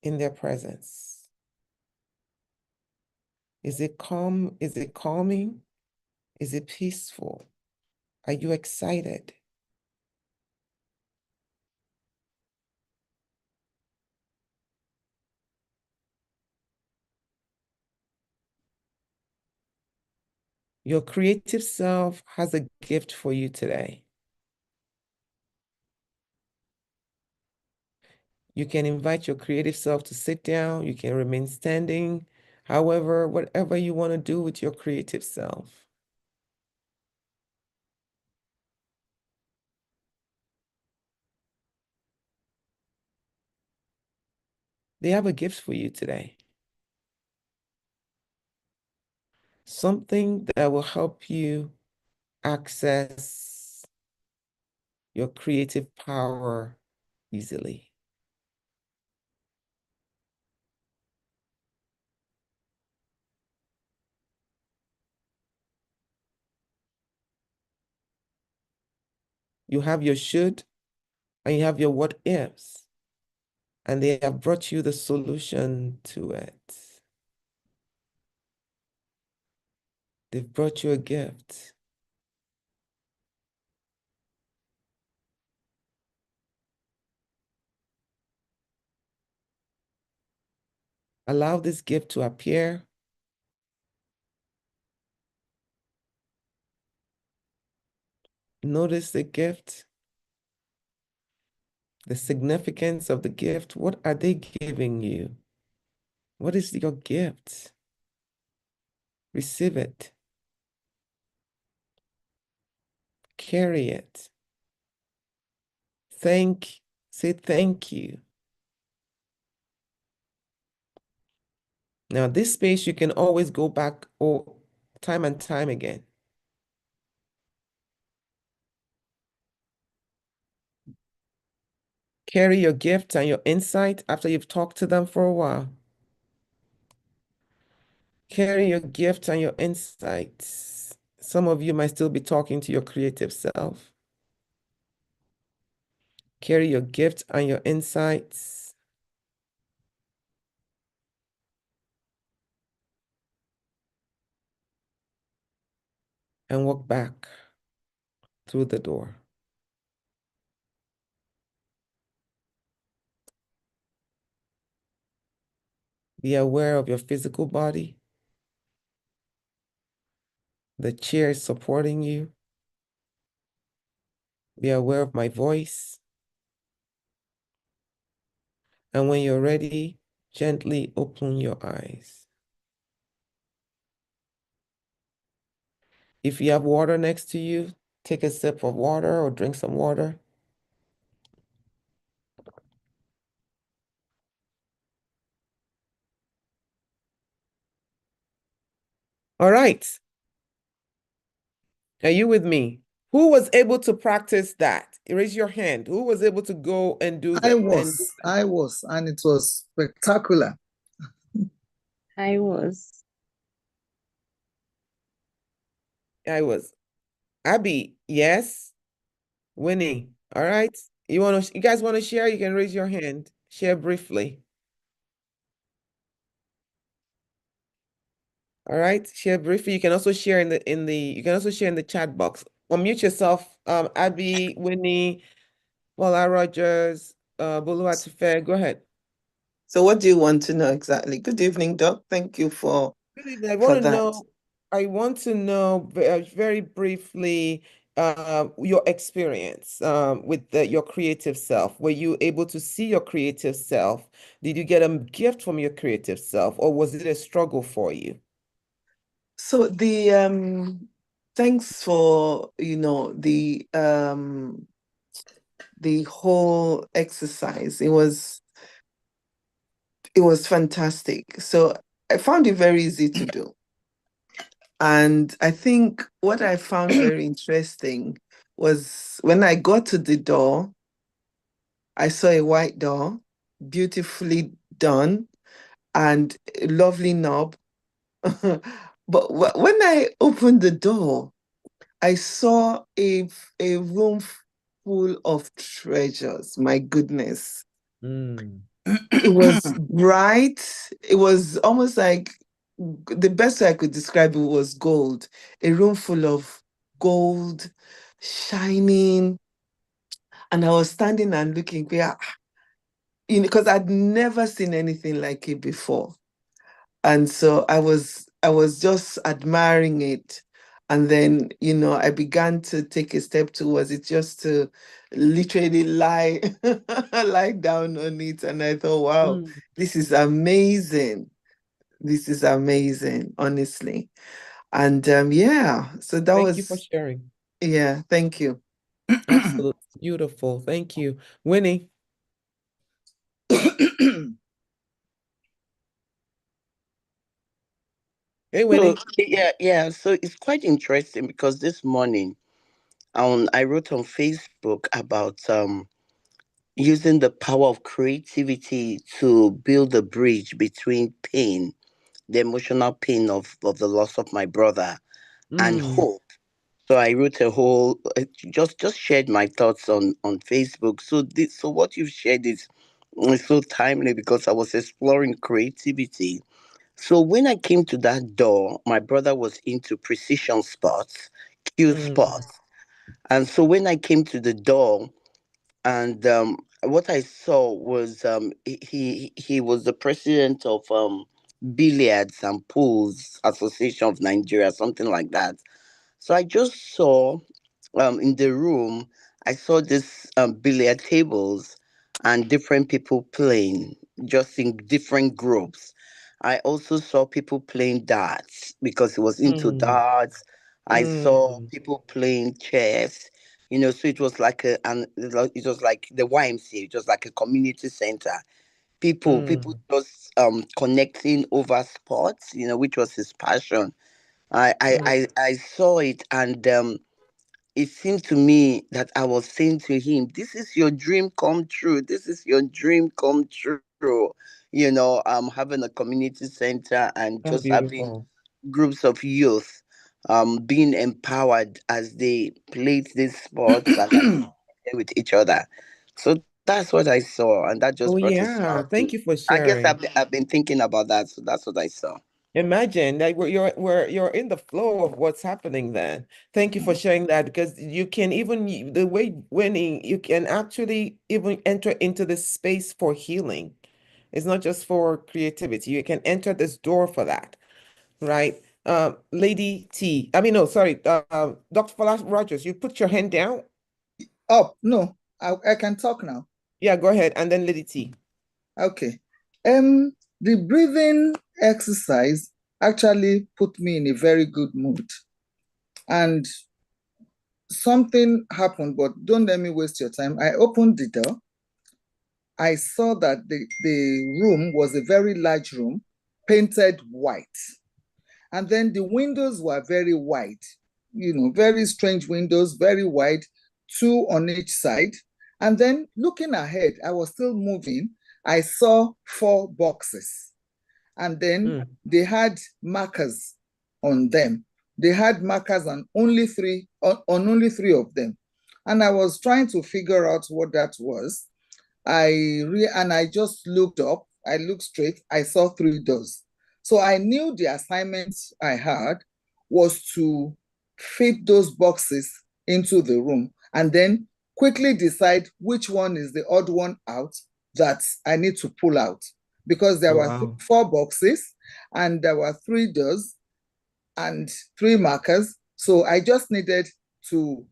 in their presence. Is it calm? Is it calming? Is it peaceful? Are you excited? Your creative self has a gift for you today. You can invite your creative self to sit down. You can remain standing. However, whatever you want to do with your creative self. They have a gift for you today. Something that will help you access your creative power easily. You have your should and you have your what ifs, and they have brought you the solution to it. They've brought you a gift. Allow this gift to appear. Notice the gift, the significance of the gift. What are they giving you? What is your gift? Receive it. Carry it. Say thank you. Now, this space you can always go back time and time again. Carry your gift and your insight after you've talked to them for a while. Carry your gift and your insights. Some of you might still be talking to your creative self. Carry your gift and your insights. And walk back through the door. Be aware of your physical body. The chair is supporting you. Be aware of my voice. And when you're ready, gently open your eyes. If you have water next to you, take a sip of water or drink some water. All right. Are you with me? Who was able to practice that? Raise your hand. Who was able to go and do that? I was, and it was spectacular. I was. I was. Abby, yes. Winnie, all right. You guys want to share? You can raise your hand. Share briefly. All right, share briefly. You can also share you can also share in the chat box. Unmute yourself. Abby, Winnie, Paula Rogers, Boluwatife, go ahead. So what do you want to know exactly? Good evening, Doc. Thank you for I want to that. know. I want to know very briefly your experience with your creative self. Were you able to see your creative self? Did you get a gift from your creative self, or was it a struggle for you? So the thanks for the the whole exercise. It was fantastic. So I found it very easy to do. And I think what I found very interesting was when I got to the door, I saw a white door, beautifully done, and a lovely knob. But when I opened the door, I saw a room full of treasures. My goodness. Mm. It was bright. It was almost like the best way I could describe it was gold. A room full of gold, shining. And I was standing and looking where, because I'd never seen anything like it before. And so I was just admiring it. And then, I began to take a step towards it just to literally lie lie down on it. And I thought, wow, Mm. this is amazing. This is amazing, honestly. And yeah, so that Thank you for was, sharing. yeah, thank you. Absolutely beautiful. Thank you. Winnie. Hey, So Winnie. yeah. So it's quite interesting because this morning I wrote on Facebook about using the power of creativity to build a bridge between pain, the emotional pain of the loss of my brother, and Mm. hope. So I wrote a whole just shared my thoughts on Facebook. So what you've shared is so timely because I was exploring creativity. So when I came to that door, my brother was into precision spots, Q Mm. spots. And so when I came to the door, and what I saw was he was the president of Billiards and Pools Association of Nigeria, something like that. So I just saw in the room, I saw this billiard tables and different people playing, just in different groups. I also saw people playing darts because he was into Mm. darts. I saw Mm. people playing chess. So it was like it was like the YMCA. It was like a community center. People Mm. just connecting over sports. Which was his passion. I I Mm. I, I saw it, and it seemed to me that I was saying to him, "This is your dream come true. This is your dream come true." Having a community center and How just having beautiful. groups of youth, being empowered as they played these sports and as they with each other. So that's what I saw, and that just Oh, brought a smile yeah. to me. Thank you for I guess sharing. I've been thinking about that, so that's what I saw. Imagine that you're in the flow of what's happening then. Thank you for sharing that because you can even the way winning, you can actually even enter into this space for healing. It's not just for creativity. You can enter this door for that, right? Lady T. I mean, no, sorry. Dr. Falash Rogers, you put your hand down. Oh, no, I can talk now. Yeah, go ahead. And then Lady T. Okay. The breathing exercise actually put me in a very good mood. And something happened, but don't let me waste your time. I opened the door. I saw that the room was a very large room, painted white. And then the windows were very wide, very strange windows, very wide, two on each side. And then looking ahead, I was still moving. I saw four boxes. And then they had markers on them. They had markers on only three of them. And I was trying to figure out what that was. And I just looked up, I looked straight, I saw three doors. So I knew the assignment I had was to fit those boxes into the room and then quickly decide which one is the odd one out that I need to pull out. Because there were Wow. four boxes and there were three doors and three markers. So I just needed to,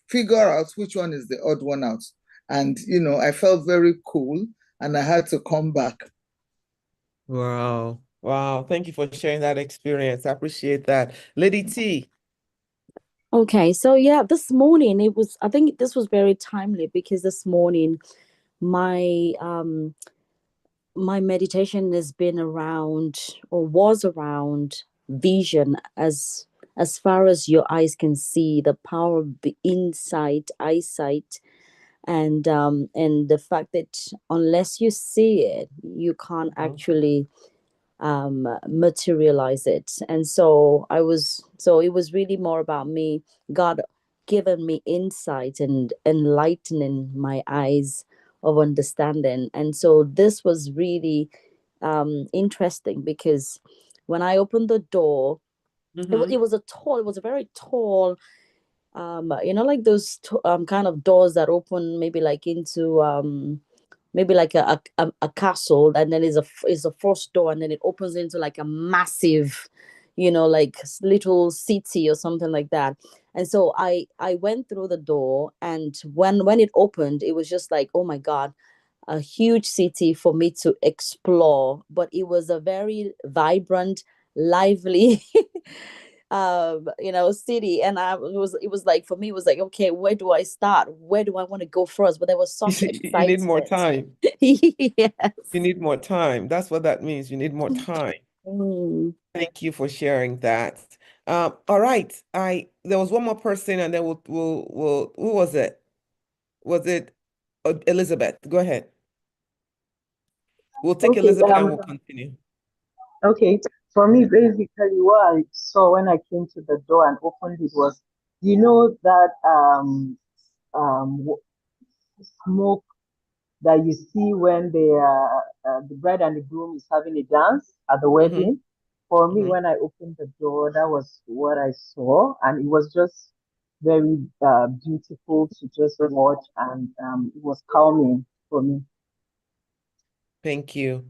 figure out which one is the odd one out. And, I felt very cool and I had to come back. Wow. Wow. Thank you for sharing that experience. I appreciate that. Lady T. Okay, so yeah, this morning I think this was very timely because this morning my my meditation has been around or was around vision, as far as your eyes can see, the power of the insight, eyesight, and the fact that unless you see it, you can't actually materialize it. And so it was really more about me, God given me insight and enlightening my eyes of understanding. And so this was really interesting because when I opened the door, it was it was a very tall, like those kind of doors that open maybe like into maybe like a castle, and then is a first door, and then it opens into like a massive, like little city or something like that. And so I went through the door, and when it opened, it was just like, oh my God, a huge city for me to explore. But it was a very vibrant, lively city. And it was like, for me, it was like, okay, where do I start? Where do I want to go first? But there was such You need more excitement. time. Yes. You need more time. That's what that means. You need more time. Thank you for sharing that. All right. There was one more person, and then we'll who was it? Was it Elizabeth? Go ahead. We'll take Okay, Elizabeth and we'll continue. okay. For me, basically, what I saw when I came to the door and opened it was, that smoke that you see when the bride and the groom is having a dance at the wedding. For me, when I opened the door, that was what I saw, and it was just very beautiful to just watch, and it was calming for me. Thank you.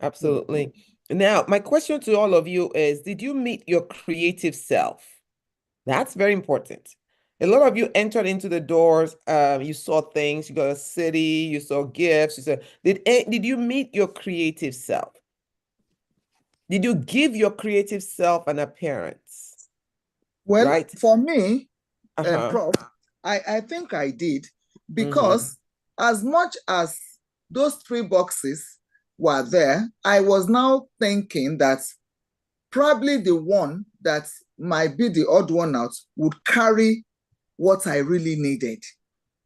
Absolutely. Now, my question to all of you is, did you meet your creative self? That's very important. A lot of you entered into the doors, you saw things, you got a city, you saw gifts, did you meet your creative self? Did you give your creative self an appearance? Well, right? for me, Uh-huh. Prof, I think I did, because as much as those 3 boxes were there, I was now thinking that probably the one that might be the odd one out would carry what I really needed,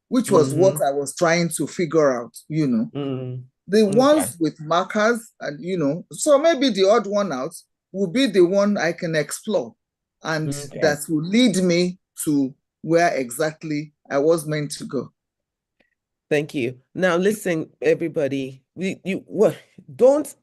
which was what I was trying to figure out, The ones with markers, and so maybe the odd one out will be the one I can explore, and that will lead me to where exactly I was meant to go. Thank you. Now listen, everybody, don't.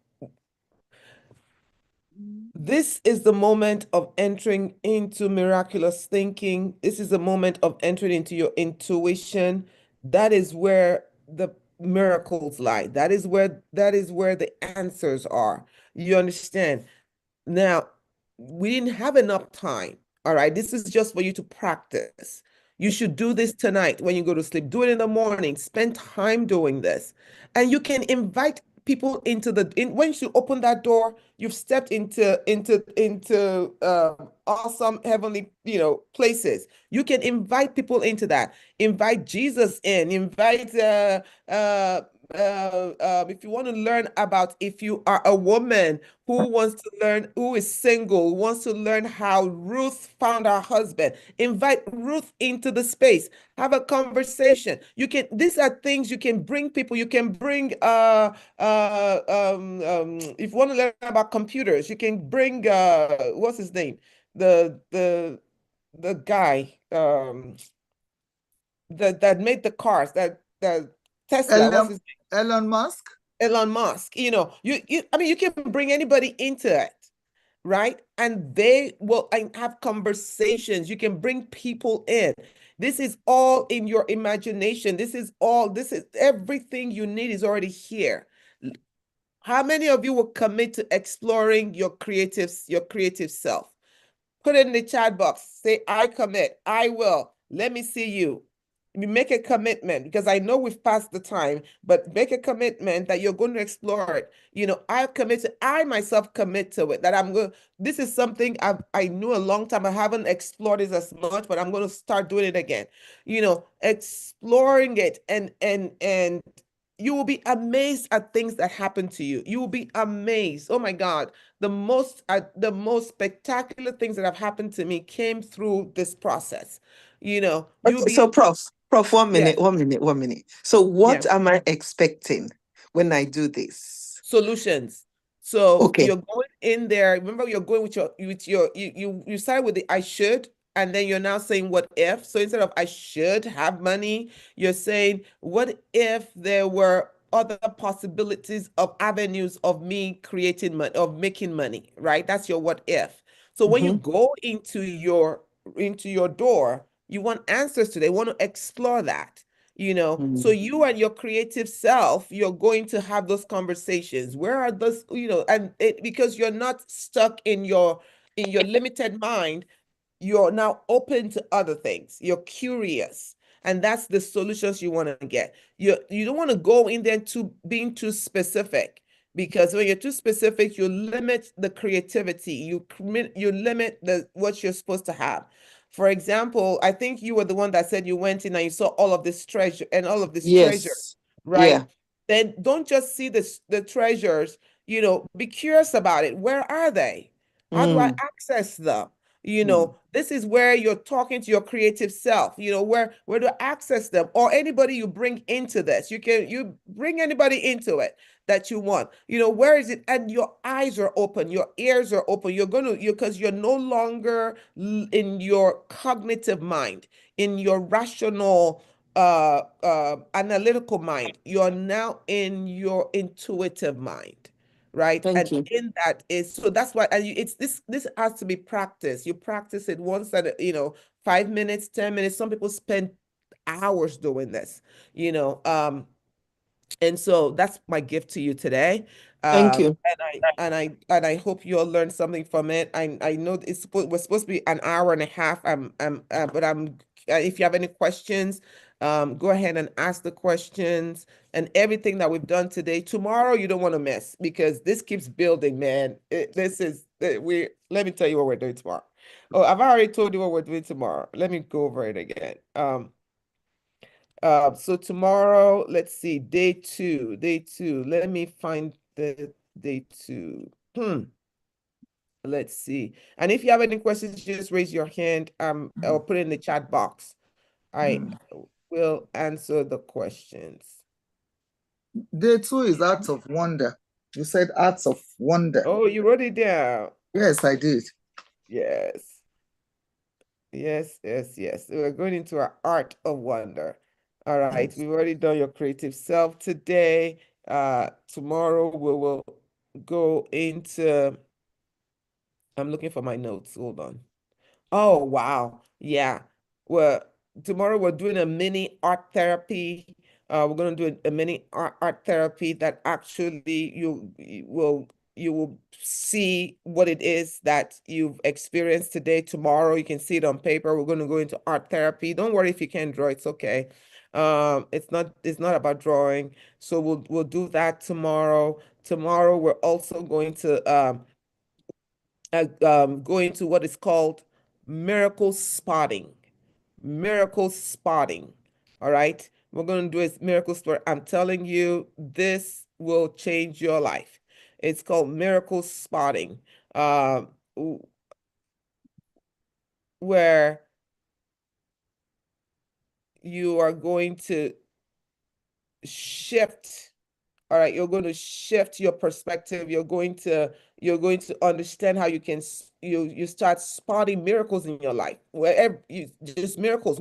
This is the moment of entering into miraculous thinking. This is the moment of entering into your intuition. That is where the miracles lie. That is where the answers are. You understand? Now, we didn't have enough time. All right. This is just for you to practice. You should do this tonight when you go to sleep. Do it in the morning. Spend time doing this. And you can invite people into once you open that door, you've stepped into awesome heavenly places. You can invite people into that. Invite Jesus in. Invite if you want to learn about, if you are a woman who is single, wants to learn how Ruth found her husband, invite Ruth into the space. Have a conversation. These are things you can bring people. You can bring if you want to learn about computers, you can bring what's his name? The guy that made the cars, that Tesla, what's his name? Elon Musk. Elon Musk. I mean, you can bring anybody into it, right? And they will have conversations. You can bring people in. This is all in your imagination. This is everything you need is already here. How many of you will commit to exploring your creative self? Put it in the chat box. Say, I commit. I will. Let me see you. you make a commitment, because I know we've passed the time, but make a commitment that you're going to explore it. I myself commit to it, that this is something I knew a long time. I haven't explored it as much, but I'm going to start doing it again. Exploring it, and you will be amazed at things that happen to you. You will be amazed. Oh my God. The most spectacular things that have happened to me came through this process. You'll Okay, be, so Prof, one yes, minute, 1 minute. So what yeah, am I expecting when I do this? solutions. So Okay. you're going in there. Remember, you're going with you start with the I should, and then you're now saying what if. So instead of I should have money, you're saying, what if there were other possibilities of avenues of me creating money, of making money, right? That's your what if. So when you go into your door, you want answers to. They want to explore that. So you and your creative self, you're going to have those conversations. Where are those, because you're not stuck in your limited mind, you're now open to other things. You're curious. And that's the solutions you want to get. You don't want to go in there to being too specific, because when you're too specific, you limit the creativity. You limit what you're supposed to have. For example, I think you were the one that said you went in and you saw all of this treasure and all of this treasure, Yes. right? Yeah. Then don't just see the treasures, be curious about it. Where are they? How do I access them? This is where you're talking to your creative self, where to access them, or anybody you bring into this. You bring anybody into it that you want. Where is it? And your eyes are open, your ears are open. Because you're no longer in your cognitive mind, in your rational analytical mind. You're now in your intuitive mind. Right. Thank And you. in that is, so that's why, and this has to be practiced. You practice it once at 5 minutes, 10 minutes. Some people spend hours doing this, and so that's my gift to you today. Thank you. And I hope you'll learn something from it. I know we're supposed to be an hour and a half. If you have any questions, go ahead and ask the questions, and everything that we've done today. Tomorrow you don't want to miss, because this keeps building, man. Let me tell you what we're doing tomorrow. Oh, I've already told you what we're doing tomorrow. Let me go over it again. So tomorrow, let's see, day two. Let me find the day two. Let's see. And if you have any questions, just raise your hand. I'll put it in the chat box. I will answer the questions. Day 2 is Arts of Wonder. You said Arts of Wonder. Oh, you wrote it down. Yes, I did. Yes. We're going into our art of wonder. All right, we've already done your creative self today. Tomorrow we will go into, I'm looking for my notes. Hold on. Oh, wow. Yeah. Well, tomorrow we're doing a mini art therapy. We're going to do a mini art therapy that actually you will see what it is that you've experienced today. Tomorrow you can see it on paper. We're going to go into art therapy. Don't worry if you can't draw, it's okay. It's not about drawing. So we'll do that tomorrow. Tomorrow we're also going to go into what is called miracle spotting. Miracle spotting. All right. We're going to do a miracle spot. I'm telling you, this will change your life. It's called miracle spotting, where you are going to shift. All right, you're going to shift your perspective. You're going to understand how you can you start spotting miracles in your life. Wherever just miracles.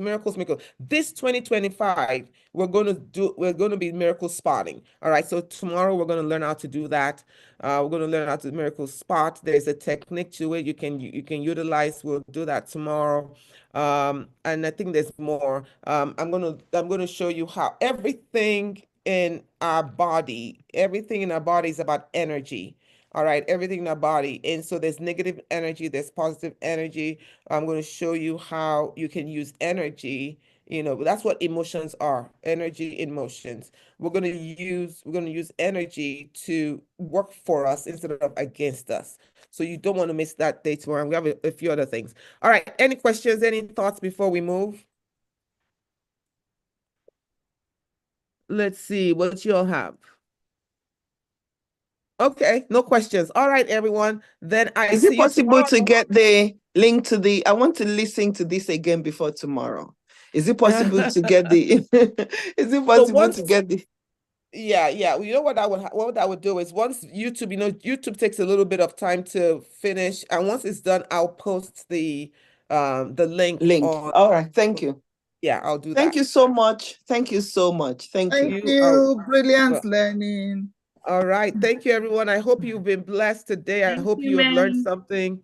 This 2025, we're going to be miracle spotting. All right, so tomorrow we're going to learn how to do that. We're going to learn how to miracle spot. There's a technique to it you can utilize. We'll do that tomorrow. And I think there's more. I'm going to show you how everything in our body is about energy. All right, everything in our body. And so there's negative energy, there's positive energy. I'm going to show you how you can use energy You know, that's what emotions are, energy in motions. We're gonna use energy to work for us instead of against us. So you don't want to miss that day tomorrow. We have a few other things. All right, any questions, any thoughts before we move? Let's see what you all have. Okay, no questions. All right, everyone. Then I Is see it you possible to tomorrow. get the link to the? I want to listen to this again before tomorrow. Is it possible to get the? Is it possible to get the? Yeah. You know what I would do is once YouTube, YouTube takes a little bit of time to finish, and once it's done, I'll post the link on. All right, thank you. Yeah, I'll do that. Thank you so much. Thank you so much. Thank you. Thank you. Brilliant learning. All right. Thank you, everyone. I hope you've been blessed today. I hope you have learned something.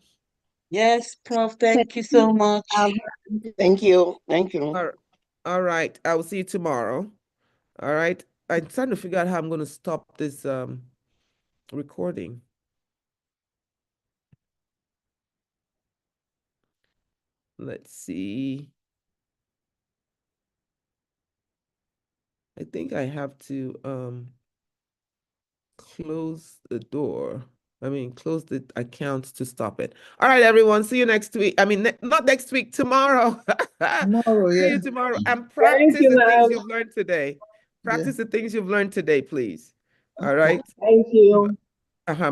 Yes, Prof. Thank you so much. Thank you. All right. I will see you tomorrow. All right. I'm trying to figure out how I'm going to stop this recording. Let's see. I think I have to close the door. Close the account to stop it. All right, everyone. See you next week. Not next week, tomorrow. Tomorrow, See yeah. you tomorrow. And practice the things you've learned today. Practice the things you've learned today, please. All right. Thank you. Bye.